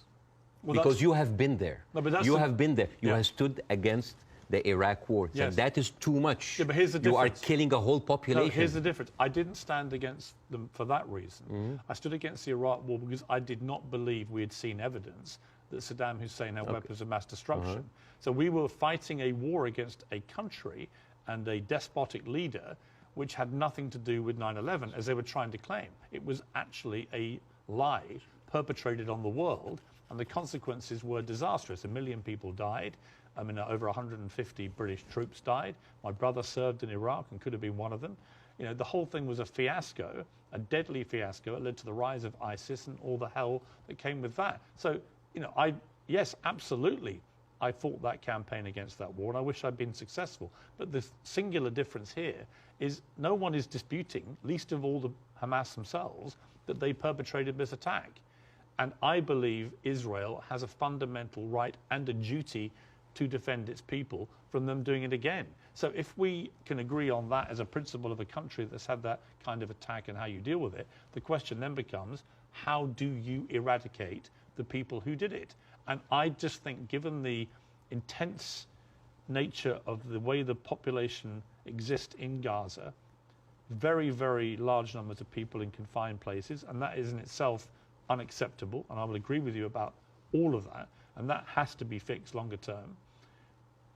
Well, because you have been there. No, but you have been there. You have stood against the Iraq war. Yes. And that is too much. Yeah, but here's the difference. You are killing a whole population. No, here's the difference. I didn't stand against them for that reason. I stood against the Iraq war because I did not believe we had seen evidence that Saddam Hussein had weapons of mass destruction. So we were fighting a war against a country and a despotic leader which had nothing to do with 9/11, as they were trying to claim. It was actually a lie perpetrated on the world, and the consequences were disastrous. 1 million people died. I mean, over 150 British troops died. My brother served in Iraq and could have been one of them. You know, the whole thing was a fiasco, a deadly fiasco. It led to the rise of ISIS and all the hell that came with that. So, you know, yes, absolutely, I fought that campaign against that war, and I wish I'd been successful. But the singular difference here is no one is disputing, least of all the Hamas themselves, that they perpetrated this attack. And I believe Israel has a fundamental right and a duty to defend its people from them doing it again. So if we can agree on that as a principle of a country that's had that kind of attack and how you deal with it, the question then becomes, how do you eradicate the people who did it? And I just think, given the intense nature of the way the population exists in Gaza, very, very large numbers of people in confined places, and that is in itself unacceptable, and I will agree with you about all of that, and that has to be fixed longer term.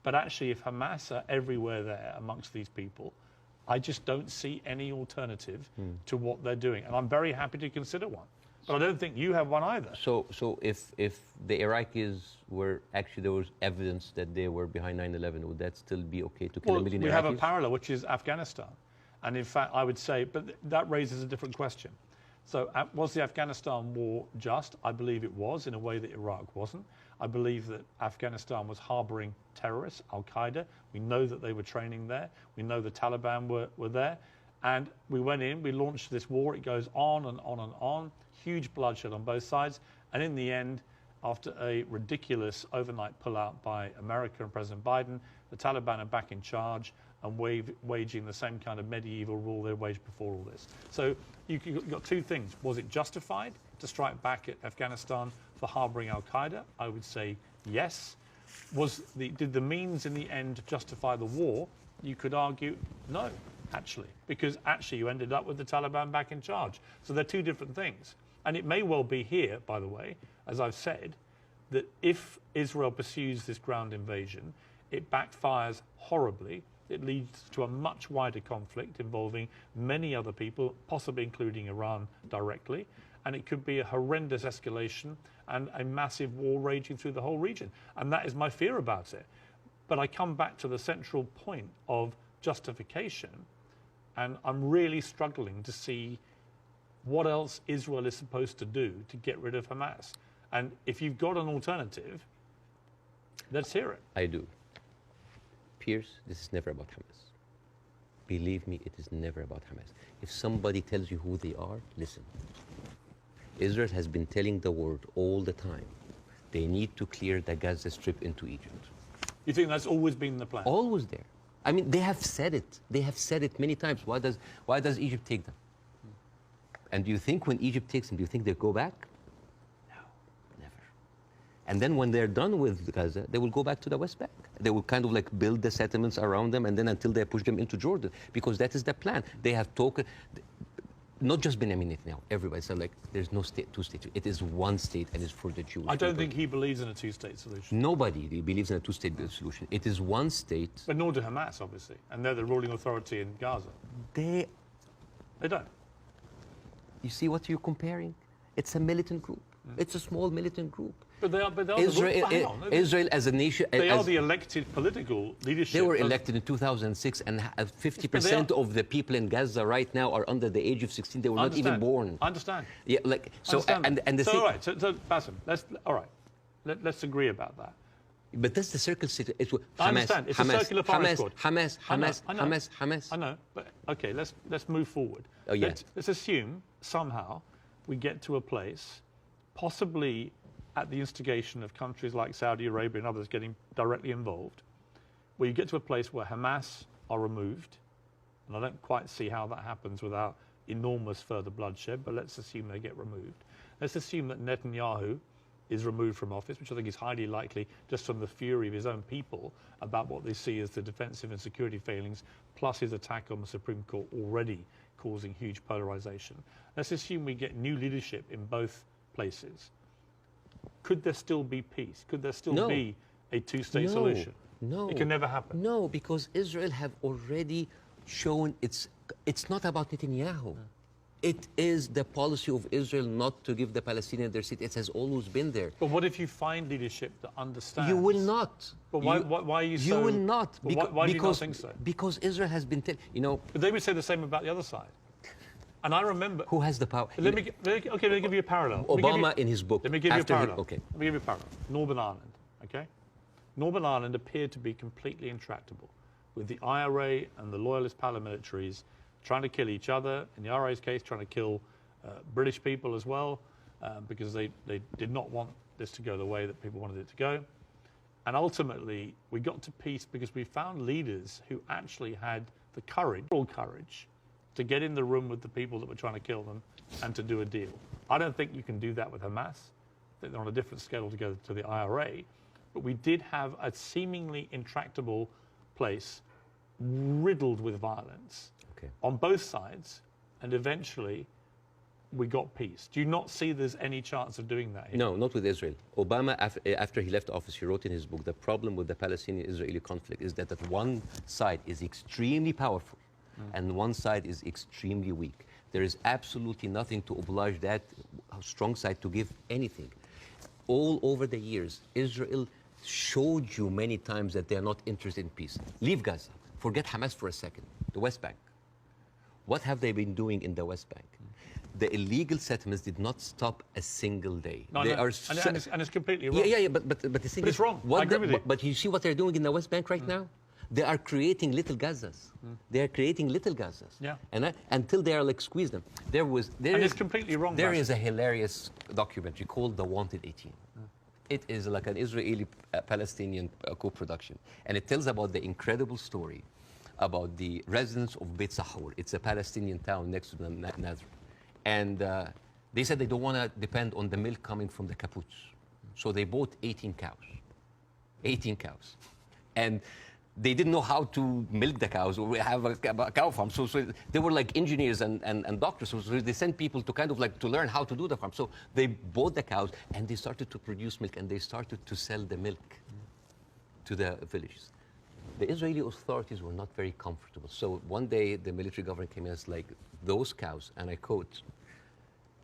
But actually, if Hamas are everywhere there amongst these people, I just don't see any alternative to what they're doing. And I'm very happy to consider one. But I don't think you have one either. So if the Iraqis were actually, there was evidence that they were behind 9/11, would that still be okay to kill a million Iraqis? We have a parallel, which is Afghanistan. And in fact, I would say, but that raises a different question. So was the Afghanistan war just? I believe it was, in a way that Iraq wasn't. I believe that Afghanistan was harboring terrorists, Al-Qaeda. We know that they were training there. We know the Taliban were there. And we went in, we launched this war. It goes on and on and on. Huge bloodshed on both sides. And in the end, after a ridiculous overnight pullout by America and President Biden, the Taliban are back in charge and waging the same kind of medieval rule they waged before all this. So you've got two things. Was it justified to strike back at Afghanistan for harboring Al-Qaeda? I would say yes. Did the means in the end justify the war? You could argue no, actually, because actually you ended up with the Taliban back in charge. So they're two different things. And it may well be here, by the way, as I've said, that if Israel pursues this ground invasion, it backfires horribly. It leads to a much wider conflict involving many other people, possibly including Iran directly. And it could be a horrendous escalation and a massive war raging through the whole region. And that is my fear about it. But I come back to the central point of justification, and I'm really struggling to see what else Israel is supposed to do to get rid of Hamas. And if you've got an alternative, let's hear it. I do. Piers, this is never about Hamas. Believe me, it is never about Hamas. If somebody tells you who they are, listen. Israel has been telling the world all the time, they need to clear the Gaza Strip into Egypt. You think that's always been the plan? Always there. I mean, they have said it. They have said it many times. Why does Egypt take them? And do you think when Egypt takes them, do you think they'll go back? No, never. And then when they're done with Gaza, they will go back to the West Bank. They will kind of like build the settlements around them, and then until they push them into Jordan, because that is the plan. They have talked, not just Benjamin Netanyahu, everybody said like there's no state, two states. It is one state, and it's for the Jewish I don't people. think he believes in a two-state solution. Nobody believes in a two-state solution. It is one state. But nor do Hamas, obviously, and they're the ruling authority in Gaza. They don't. You see what you're comparing? It's a militant group. It's a small militant group. But they are Israel as a nation. They are the elected political leadership. They were elected in 2006, and 50% of the people in Gaza right now are under the age of 16. They were not even born. I understand. Yeah, like so. And the so thing. All right. So Bassem, let's agree about that. But that's the circle. It's Hamas, I understand. It's a circular firing squad. Hamas. I know. But okay, let's move forward. Oh yeah. Let's assume somehow we get to a place, possibly at the instigation of countries like Saudi Arabia and others getting directly involved, where you get to a place where Hamas are removed, and I don't quite see how that happens without enormous further bloodshed, but let's assume they get removed. Let's assume that Netanyahu is removed from office, which I think is highly likely just from the fury of his own people about what they see as the defensive and security failings, plus his attack on the Supreme Court already causing huge polarization. Let's assume we get new leadership in both places. Could there still be peace? Could there still be a two-state solution? No. It can never happen. No, because Israel have already shown it's not about Netanyahu. It is the policy of Israel not to give the Palestinians their seat. It has always been there. But what if you find leadership that understands? You will not. But why are you so... You will not. Why do you not think so? Because Israel has been... But they would say the same about the other side. And I remember... Who has the power? Let me give you a parallel. Obama in his book. Let me give you a parallel. Okay. Let me give you a parallel. Northern Ireland, okay? Northern Ireland appeared to be completely intractable, with the IRA and the loyalist paramilitaries trying to kill each other. In the IRA's case, trying to kill British people as well, because they did not want this to go the way that people wanted it to go. And ultimately, we got to peace because we found leaders who actually had the courage to get in the room with the people that were trying to kill them and to do a deal. I don't think you can do that with Hamas. I think they're on a different scale altogether to the IRA. But we did have a seemingly intractable place riddled with violence on both sides, and eventually we got peace. Do you not see there's any chance of doing that here? No, not with Israel. Obama, after he left office, he wrote in his book, the problem with the Palestinian-Israeli conflict is that one side is extremely powerful and one side is extremely weak. There is absolutely nothing to oblige that strong side to give anything. All over the years, Israel showed you many times that they are not interested in peace. Leave Gaza. Forget Hamas for a second. The West Bank. What have they been doing in the West Bank? The illegal settlements did not stop a single day. No, they no. are and it's completely wrong. Yeah, but the thing is, it's wrong. I agree with you. But you see what they're doing in the West Bank right now? They are creating little Gazas. They are creating little Gazas. Yeah. And until they are like squeeze them. It's completely wrong. There is a hilarious documentary called The Wanted 18. It is like an Israeli-Palestinian co-production. And it tells about the incredible story about the residents of Beit Sahur. It's a Palestinian town next to the Nazareth. And they said they don't want to depend on the milk coming from the kibbutz. So they bought 18 cows. 18 cows. And they didn't know how to milk the cows or have a cow farm. So they were like engineers and doctors. So they sent people to kind of like to learn how to do the farm. So they bought the cows and they started to produce milk and they started to sell the milk to the villages. The Israeli authorities were not very comfortable. So one day the military government came in and was like, those cows, and I quote,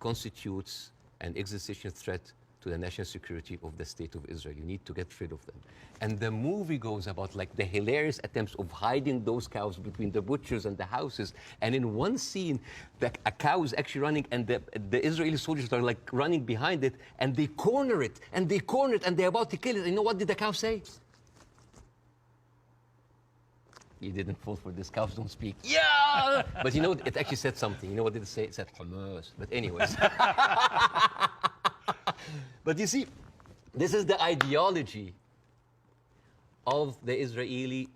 constitutes an existential threat to the national security of the state of Israel. You need to get rid of them. And the movie goes about like the hilarious attempts of hiding those cows between the butchers and the houses. And in one scene, a cow is actually running and the Israeli soldiers are like running behind it and they corner it and they corner it and they're about to kill it. And you know what did the cow say? You didn't fall for this, cows don't speak. Yeah! But you know, it actually said something. You know what did it say? It said Hamas. But anyways. But you see, this is the ideology of the Israeli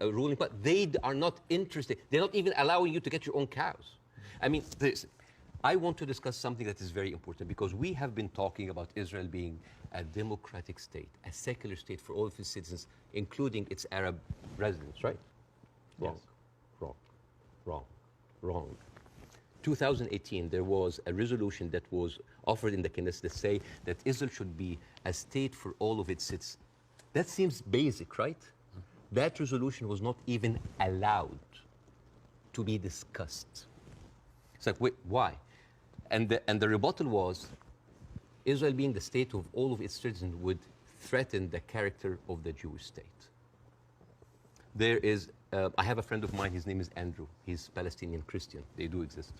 ruling party. They are not interested. They're not even allowing you to get your own cows. I mean, I want to discuss something that is very important because we have been talking about Israel being a democratic state, a secular state for all of its citizens, including its Arab residents, right? Wrong, yes. Wrong. 2018, there was a resolution that was offered in the Knesset that say that Israel should be a state for all of its citizens. That seems basic, right? That resolution was not even allowed to be discussed. It's like, wait, why? And the rebuttal was, Israel being the state of all of its citizens would threaten the character of the Jewish state. There is, I have a friend of mine, his name is Andrew. He's Palestinian Christian. They do exist.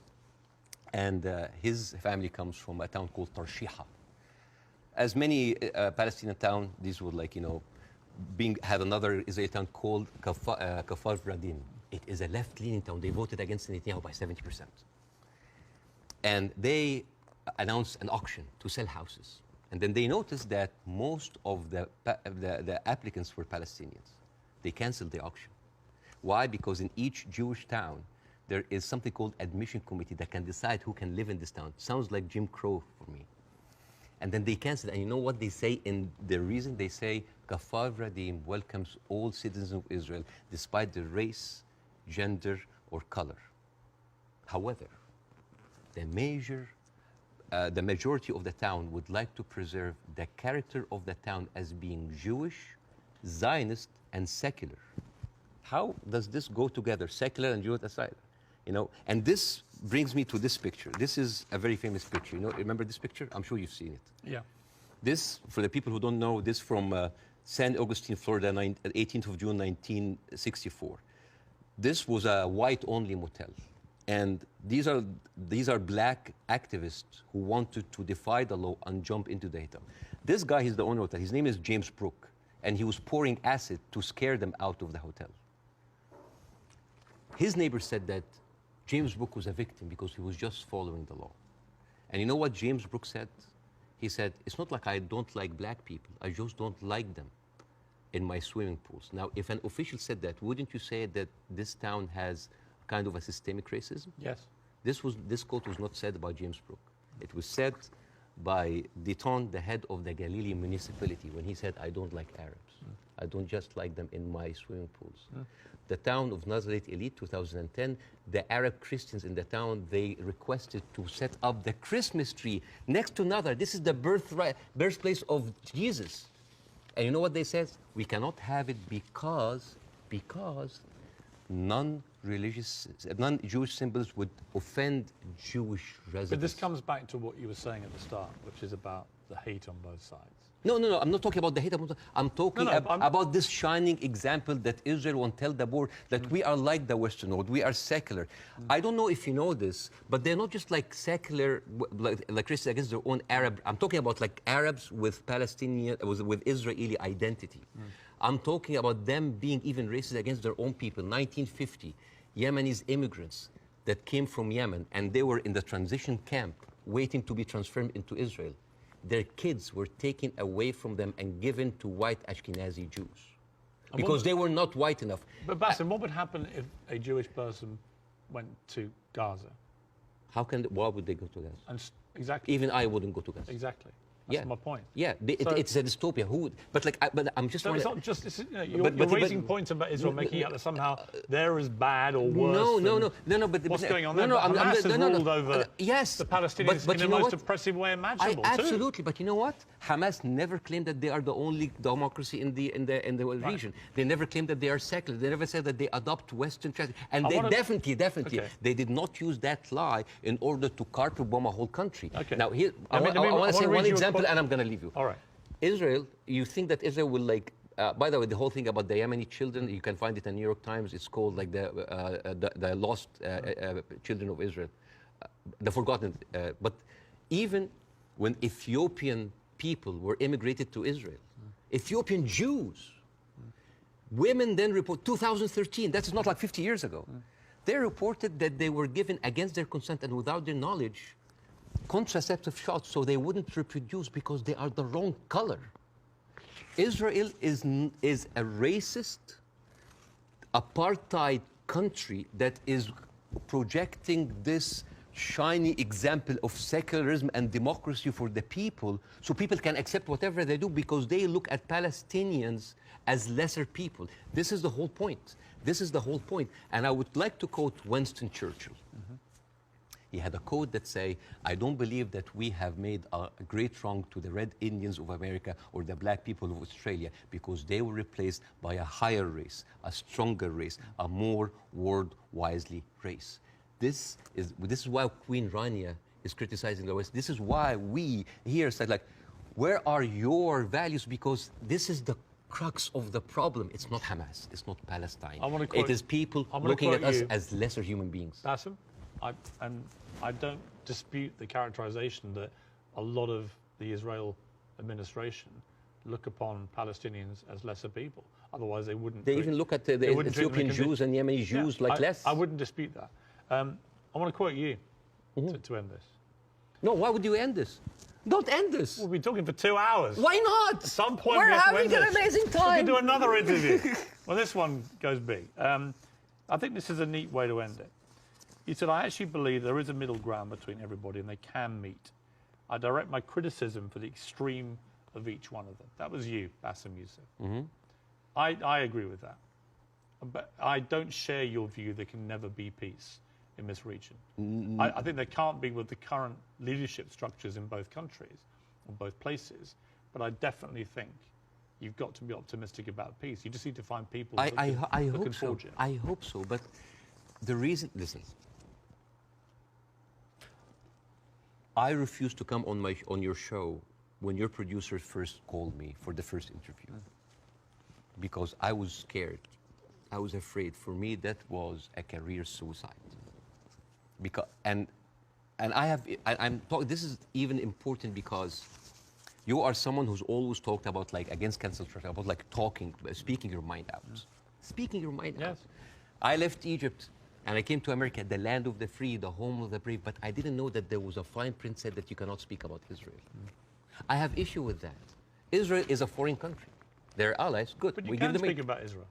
And his family comes from a town called Tarshiha. As many Palestinian towns, these would like, you know, have another Israeli town called Kafar Radim. It is a left-leaning town. They voted against Netanyahu by 70%. And they announced an auction to sell houses. And then they noticed that most of the applicants were Palestinians. They canceled the auction. Why? Because in each Jewish town, there is something called admission committee that can decide who can live in this town. Sounds like Jim Crow for me. And then they canceled. And you know what they say in the reason? They say, Kafar Radim welcomes all citizens of Israel despite their race, gender, or color. However, the majority of the town would like to preserve the character of the town as being Jewish, Zionist, and secular. How does this go together, secular and Jewish aside? You know, and this brings me to this picture. This is a very famous picture. You know, remember this picture? I'm sure you've seen it. Yeah. This, for the people who don't know, this from San Augustine, Florida, 18th of June, 1964. This was a white-only motel. And these are black activists who wanted to defy the law and jump into the hotel. This guy, he's the owner of that. His name is James Brooke, and he was pouring acid to scare them out of the hotel. His neighbor said that James Brooke was a victim because he was just following the law. And you know what James Brooke said? He said, it's not like I don't like black people. I just don't like them in my swimming pools. Now, if an official said that, wouldn't you say that this town has kind of a systemic racism? Yes. This quote was not said by James Brooke. It was said by Deton, the head of the Galilee municipality, when he said, I don't like Arabs. I don't just like them in my swimming pools. The town of Nazareth Elite, 2010, the Arab Christians in the town, they requested to set up the Christmas tree next to Nazareth. This is the birthplace of Jesus. And you know what they said? We cannot have it because non-Jewish symbols would offend Jewish residents. But this comes back to what you were saying at the start, which is about the hate on both sides. No, I'm not talking about the hate. I'm talking about this shining example that Israel won't tell the world that we are like the Western world. We are secular. I don't know if you know this, but they're not just like secular, like Christians against their own Arab. I'm talking about like Arabs with Palestinian, with Israeli identity. I'm talking about them being even racist against their own people. 1950, Yemenis immigrants that came from Yemen, and they were in the transition camp waiting to be transferred into Israel. Their kids were taken away from them and given to white Ashkenazi Jews because they were not white enough. But Bassem, what would happen if a Jewish person went to Gaza? Why would they go to Gaza? Exactly. Even I wouldn't go to Gaza. Exactly. That's my point. Yeah, it's a dystopia. Who would? But like, but I'm just. So it's not just. You're raising points about Israel, making out that somehow they're as bad or worse. No. But what's going on there? Hamas has ruled over the Palestinians in the most oppressive way imaginable. Absolutely, but you know what? Hamas never claimed that they are the only democracy in the region. They never claimed that they are secular. They never said that they adopt Western tradition. And they definitely, they did not use that lie in order to carpet bomb a whole country. Okay. Now here, I want to say one example. And I'm going to leave you. All right. Israel, you think that Israel will like, by the way, the whole thing about the Yemeni children, you can find it in New York Times. It's called like the lost children of Israel, the forgotten. But even when Ethiopian people were immigrated to Israel, Ethiopian Jews, women then report, 2013, that's not like 50 years ago, they reported that they were given against their consent and without their knowledge contraceptive shots so they wouldn't reproduce because they are the wrong color. Israel is a racist, apartheid country that is projecting this shiny example of secularism and democracy for the people so people can accept whatever they do because they look at Palestinians as lesser people. This is the whole point. This is the whole point. And I would like to quote Winston Churchill. He had a quote that say, I don't believe that we have made a great wrong to the Red Indians of America or the black people of Australia because they were replaced by a higher race, a stronger race, a more world-wisely race. This is why Queen Rania is criticizing the West. This is why we here said, like, where are your values? Because this is the crux of the problem. It's not Hamas. It's not Palestine. It is people looking at us as lesser human beings. Bassem? I don't dispute the characterization that a lot of the Israel administration look upon Palestinians as lesser people. Otherwise, they wouldn't. They even look at the Ethiopian Jews and Yemeni Jews like less. I wouldn't dispute that. I want to quote you to end this. No, why would you end this? Don't end this. We'll be talking for 2 hours. Why not? At some point, we're having an amazing time. We can do another interview. Well, this one goes big. I think this is a neat way to end it. You said, I actually believe there is a middle ground between everybody and they can meet. I direct my criticism for the extreme of each one of them. That was you, Bassem Youssef. I agree with that. But I don't share your view there can never be peace in this region. I think there can't be with the current leadership structures in both countries, or both places. But I definitely think you've got to be optimistic about peace. You just need to find people looking forward to it. I hope so. But the reason, listen, I refused to come on your show when your producers first called me for the first interview because I was scared. I was afraid. For me, that was a career suicide. Because I'm talking. This is even important because you are someone who's always talked about like against cancel culture, about like speaking your mind out, speaking your mind out. I left Egypt and I came to America, the land of the free, the home of the brave. But I didn't know that there was a fine print said that you cannot speak about Israel. I have issue with that. Israel is a foreign country. They're allies. Good. But you can speak about Israel.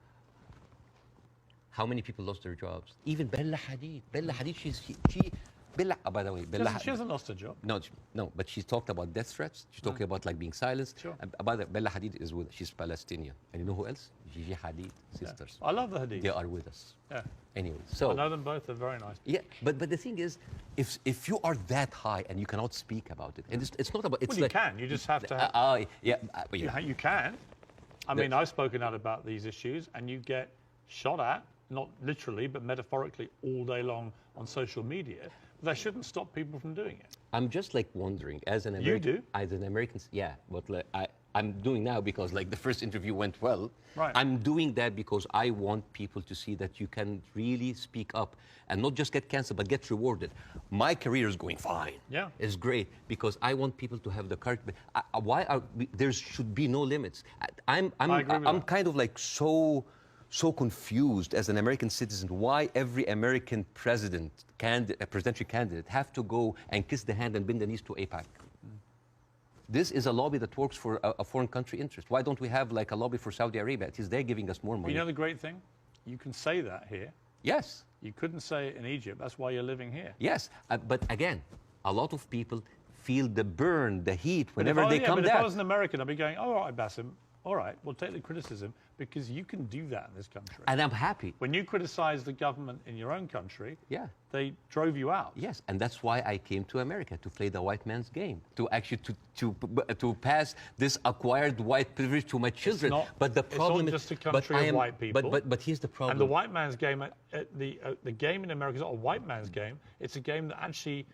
How many people lost their jobs? Even Bella Hadid. Bella Hadid, Bella, by the way, Bella She hasn't lost her job. No, but she talked about death threats. She's talking about like being silenced. Sure. By the way, Bella Hadid she's Palestinian. And you know who else? Gigi Hadid, sisters. I love the Hadid. They are with us. Yeah. Anyway, so. I know them both. They're very nice. Yeah, but the thing is, if you are that high and you cannot speak about it, and it's not about. It's Well, you like, can. You just have to. You can. I mean, I've spoken out about these issues, and you get shot at, not literally, but metaphorically, all day long on social media. But that shouldn't stop people from doing it. I'm just like wondering, as an American. You do? As an American, yeah. But like, I'm doing now because like the first interview went well. Right. I'm doing that because I want people to see that you can really speak up and not just get canceled, but get rewarded. My career is going fine. Yeah. It's great because I want people to have the courage. There should be no limits. I'm kind of like so confused as an American citizen why every American presidential candidate have to go and kiss the hand and bend the knees to AIPAC. This is a lobby that works for a foreign country interest. Why don't we have like a lobby for Saudi Arabia? It is they're giving us more money. You know the great thing? You can say that here. Yes. You couldn't say it in Egypt. That's why you're living here. Yes, but again, a lot of people feel the burn, the heat whenever they come down. If I was an American, I'd be going, all right, Bassem, all right, we'll take the criticism because you can do that in this country. And I'm happy. When you criticize the government in your own country, yeah, they drove you out. Yes, and that's why I came to America, to play the white man's game, to actually to pass this acquired white privilege to my children. But the problem it's not just a country of white people. But here's the problem. And the white man's game, the game in America is not a white man's game. It's a game that actually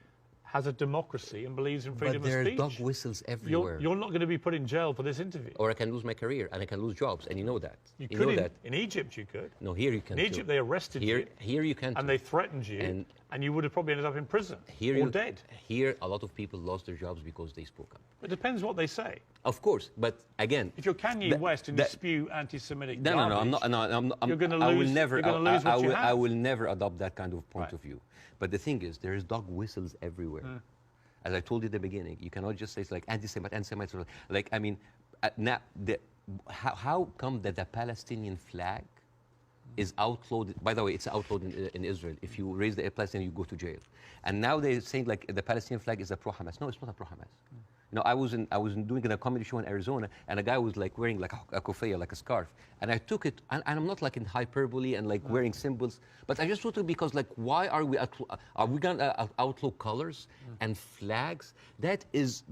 has a democracy and believes in freedom of speech. But there are dog whistles everywhere. You're not going to be put in jail for this interview. Or I can lose my career and I can lose jobs, and you know that. You know that. In Egypt, you could. No, here you can't. In Egypt, they arrested you. Here you can't. And they threatened you, and you would have probably ended up in prison or dead. Here, a lot of people lost their jobs because they spoke up. It depends what they say. Of course, but again, if you're Kanye West and you spew anti-Semitic garbage, I'm not. You're going to lose. You're going to lose what you have. I will never adopt that kind of point of view. But the thing is, there is dog whistles everywhere. As I told you at the beginning, you cannot just say it's like anti-Semites. Like, I mean, now, how come that the Palestinian flag is outlawed? By the way, it's outlawed in Israel. If you raise the Palestinian, you go to jail. And now they're saying like the Palestinian flag is a pro-Hamas. No, it's not a pro-Hamas. You know, I was doing a comedy show in Arizona, and a guy was like wearing like a kufiyya, like a scarf, and I took it, and I'm not like in hyperbole and like wearing symbols, but I just took it because like, why are we gonna outlaw colors and flags? That is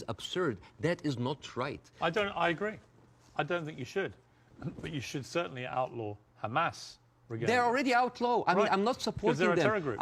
absurd. That is not right. I agree. I don't think you should, but you should certainly outlaw Hamas. They're already outlawed. I mean, I'm not supporting them. They're a terror group.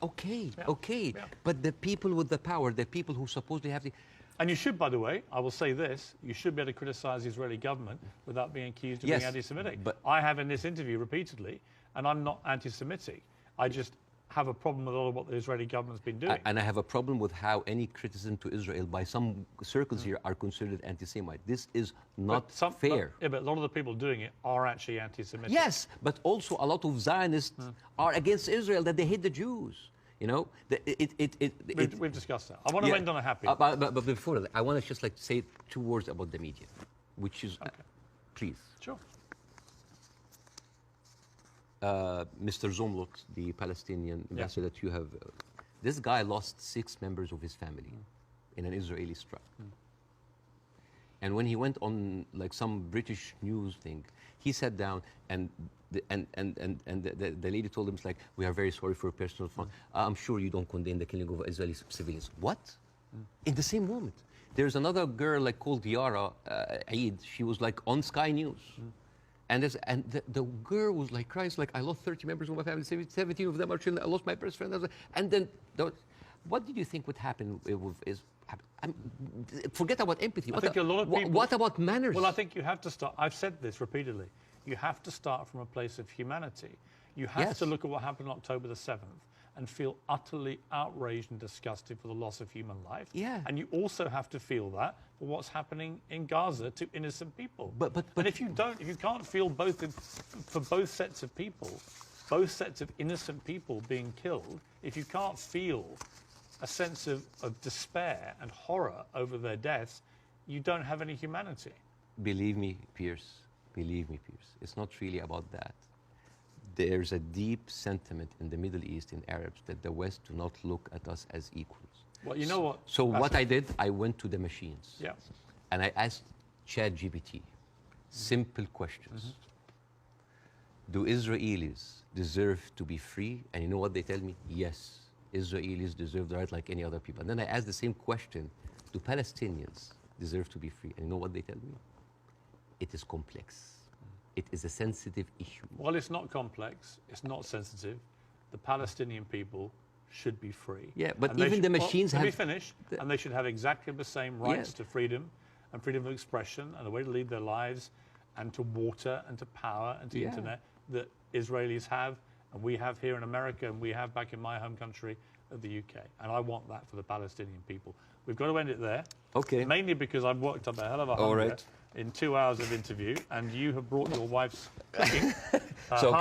Okay. But the people with the power, the people who supposedly have the... And you should, by the way, I will say this, you should be able to criticize the Israeli government without being accused of being anti-Semitic. But I have in this interview repeatedly, and I'm not anti-Semitic. I just have a problem with all of what the Israeli government's been doing. And I have a problem with how any criticism to Israel by some circles here are considered anti-Semite. This is not fair. But a lot of the people doing it are actually anti-Semitic. Yes, but also a lot of Zionists are against Israel, that they hate the Jews. You know, we've discussed that. I want to end on a happy. But before that, I want to just like say 2 words about the media, which is, please. Sure. Mr. Zomlot, the Palestinian ambassador that you have, this guy lost 6 members of his family in an Israeli strike. And when he went on like some British news thing, he sat down and the lady told him, it's like, we are very sorry for your personal fund. I'm sure you don't condemn the killing of Israeli civilians. What? In the same moment. There's another girl like called Yara Eid. She was like on Sky News. And the girl was like crying, like, I lost 30 members of my family, 17 of them are children, I lost my best friend. And then, what did you think would happen forget about empathy. I think a lot of people... What about manners? Well, I think you have to start... I've said this repeatedly. You have to start from a place of humanity. You have to look at what happened on October the 7th and feel utterly outraged and disgusted for the loss of human life. Yeah. And you also have to feel that for what's happening in Gaza to innocent people. But and if you can't feel both for both sets of people, both sets of innocent people being killed, if you can't feel a sense of despair and horror over their deaths, you don't have any humanity. Believe me, Piers, it's not really about that. There's a deep sentiment in the Middle East, in Arabs, that the West do not look at us as equals. Well, you know what? So what I did, I went to the machines. Yeah. And I asked ChatGPT simple questions. Do Israelis deserve to be free? And you know what they tell me? Yes, Israelis deserve the right like any other people. And then I asked the same question, do Palestinians deserve to be free? And you know what they tell me? It is complex. It is a sensitive issue. Well, it's not complex. It's not sensitive. The Palestinian people should be free. Yeah, but and even the machines have... have... Let me finish. And they should have exactly the same rights to freedom and freedom of expression and a way to lead their lives and to water and to power and to internet that Israelis have and we have here in America and we have back in my home country of the UK. And I want that for the Palestinian people. We've got to end it there. Okay. Mainly because I've worked up a hell of a hunger in 2 hours of interview, and you have brought your wife's cooking. So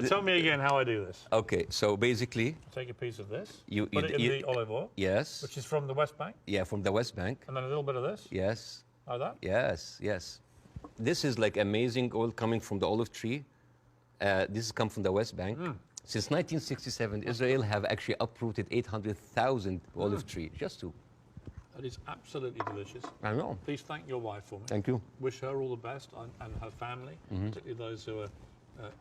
tell me again how I do this. Okay, so basically... Take a piece of this, you put it in the olive oil. Yes. Which is from the West Bank. Yeah, from the West Bank. And then a little bit of this. Yes. Like that? Yes, yes. This is like amazing oil coming from the olive tree. This has come from the West Bank. Since 1967, Israel have actually uprooted 800,000 olive trees, just to... That is absolutely delicious. I know. Please thank your wife for me. Thank you. Wish her all the best and her family, particularly those who are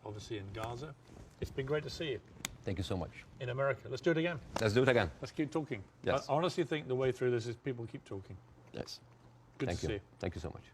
obviously in Gaza. It's been great to see you. Thank you so much. In America. Let's do it again. Let's do it again. Let's keep talking. Yes. I honestly think the way through this is people keep talking. Yes. Good to see you. Thank you so much.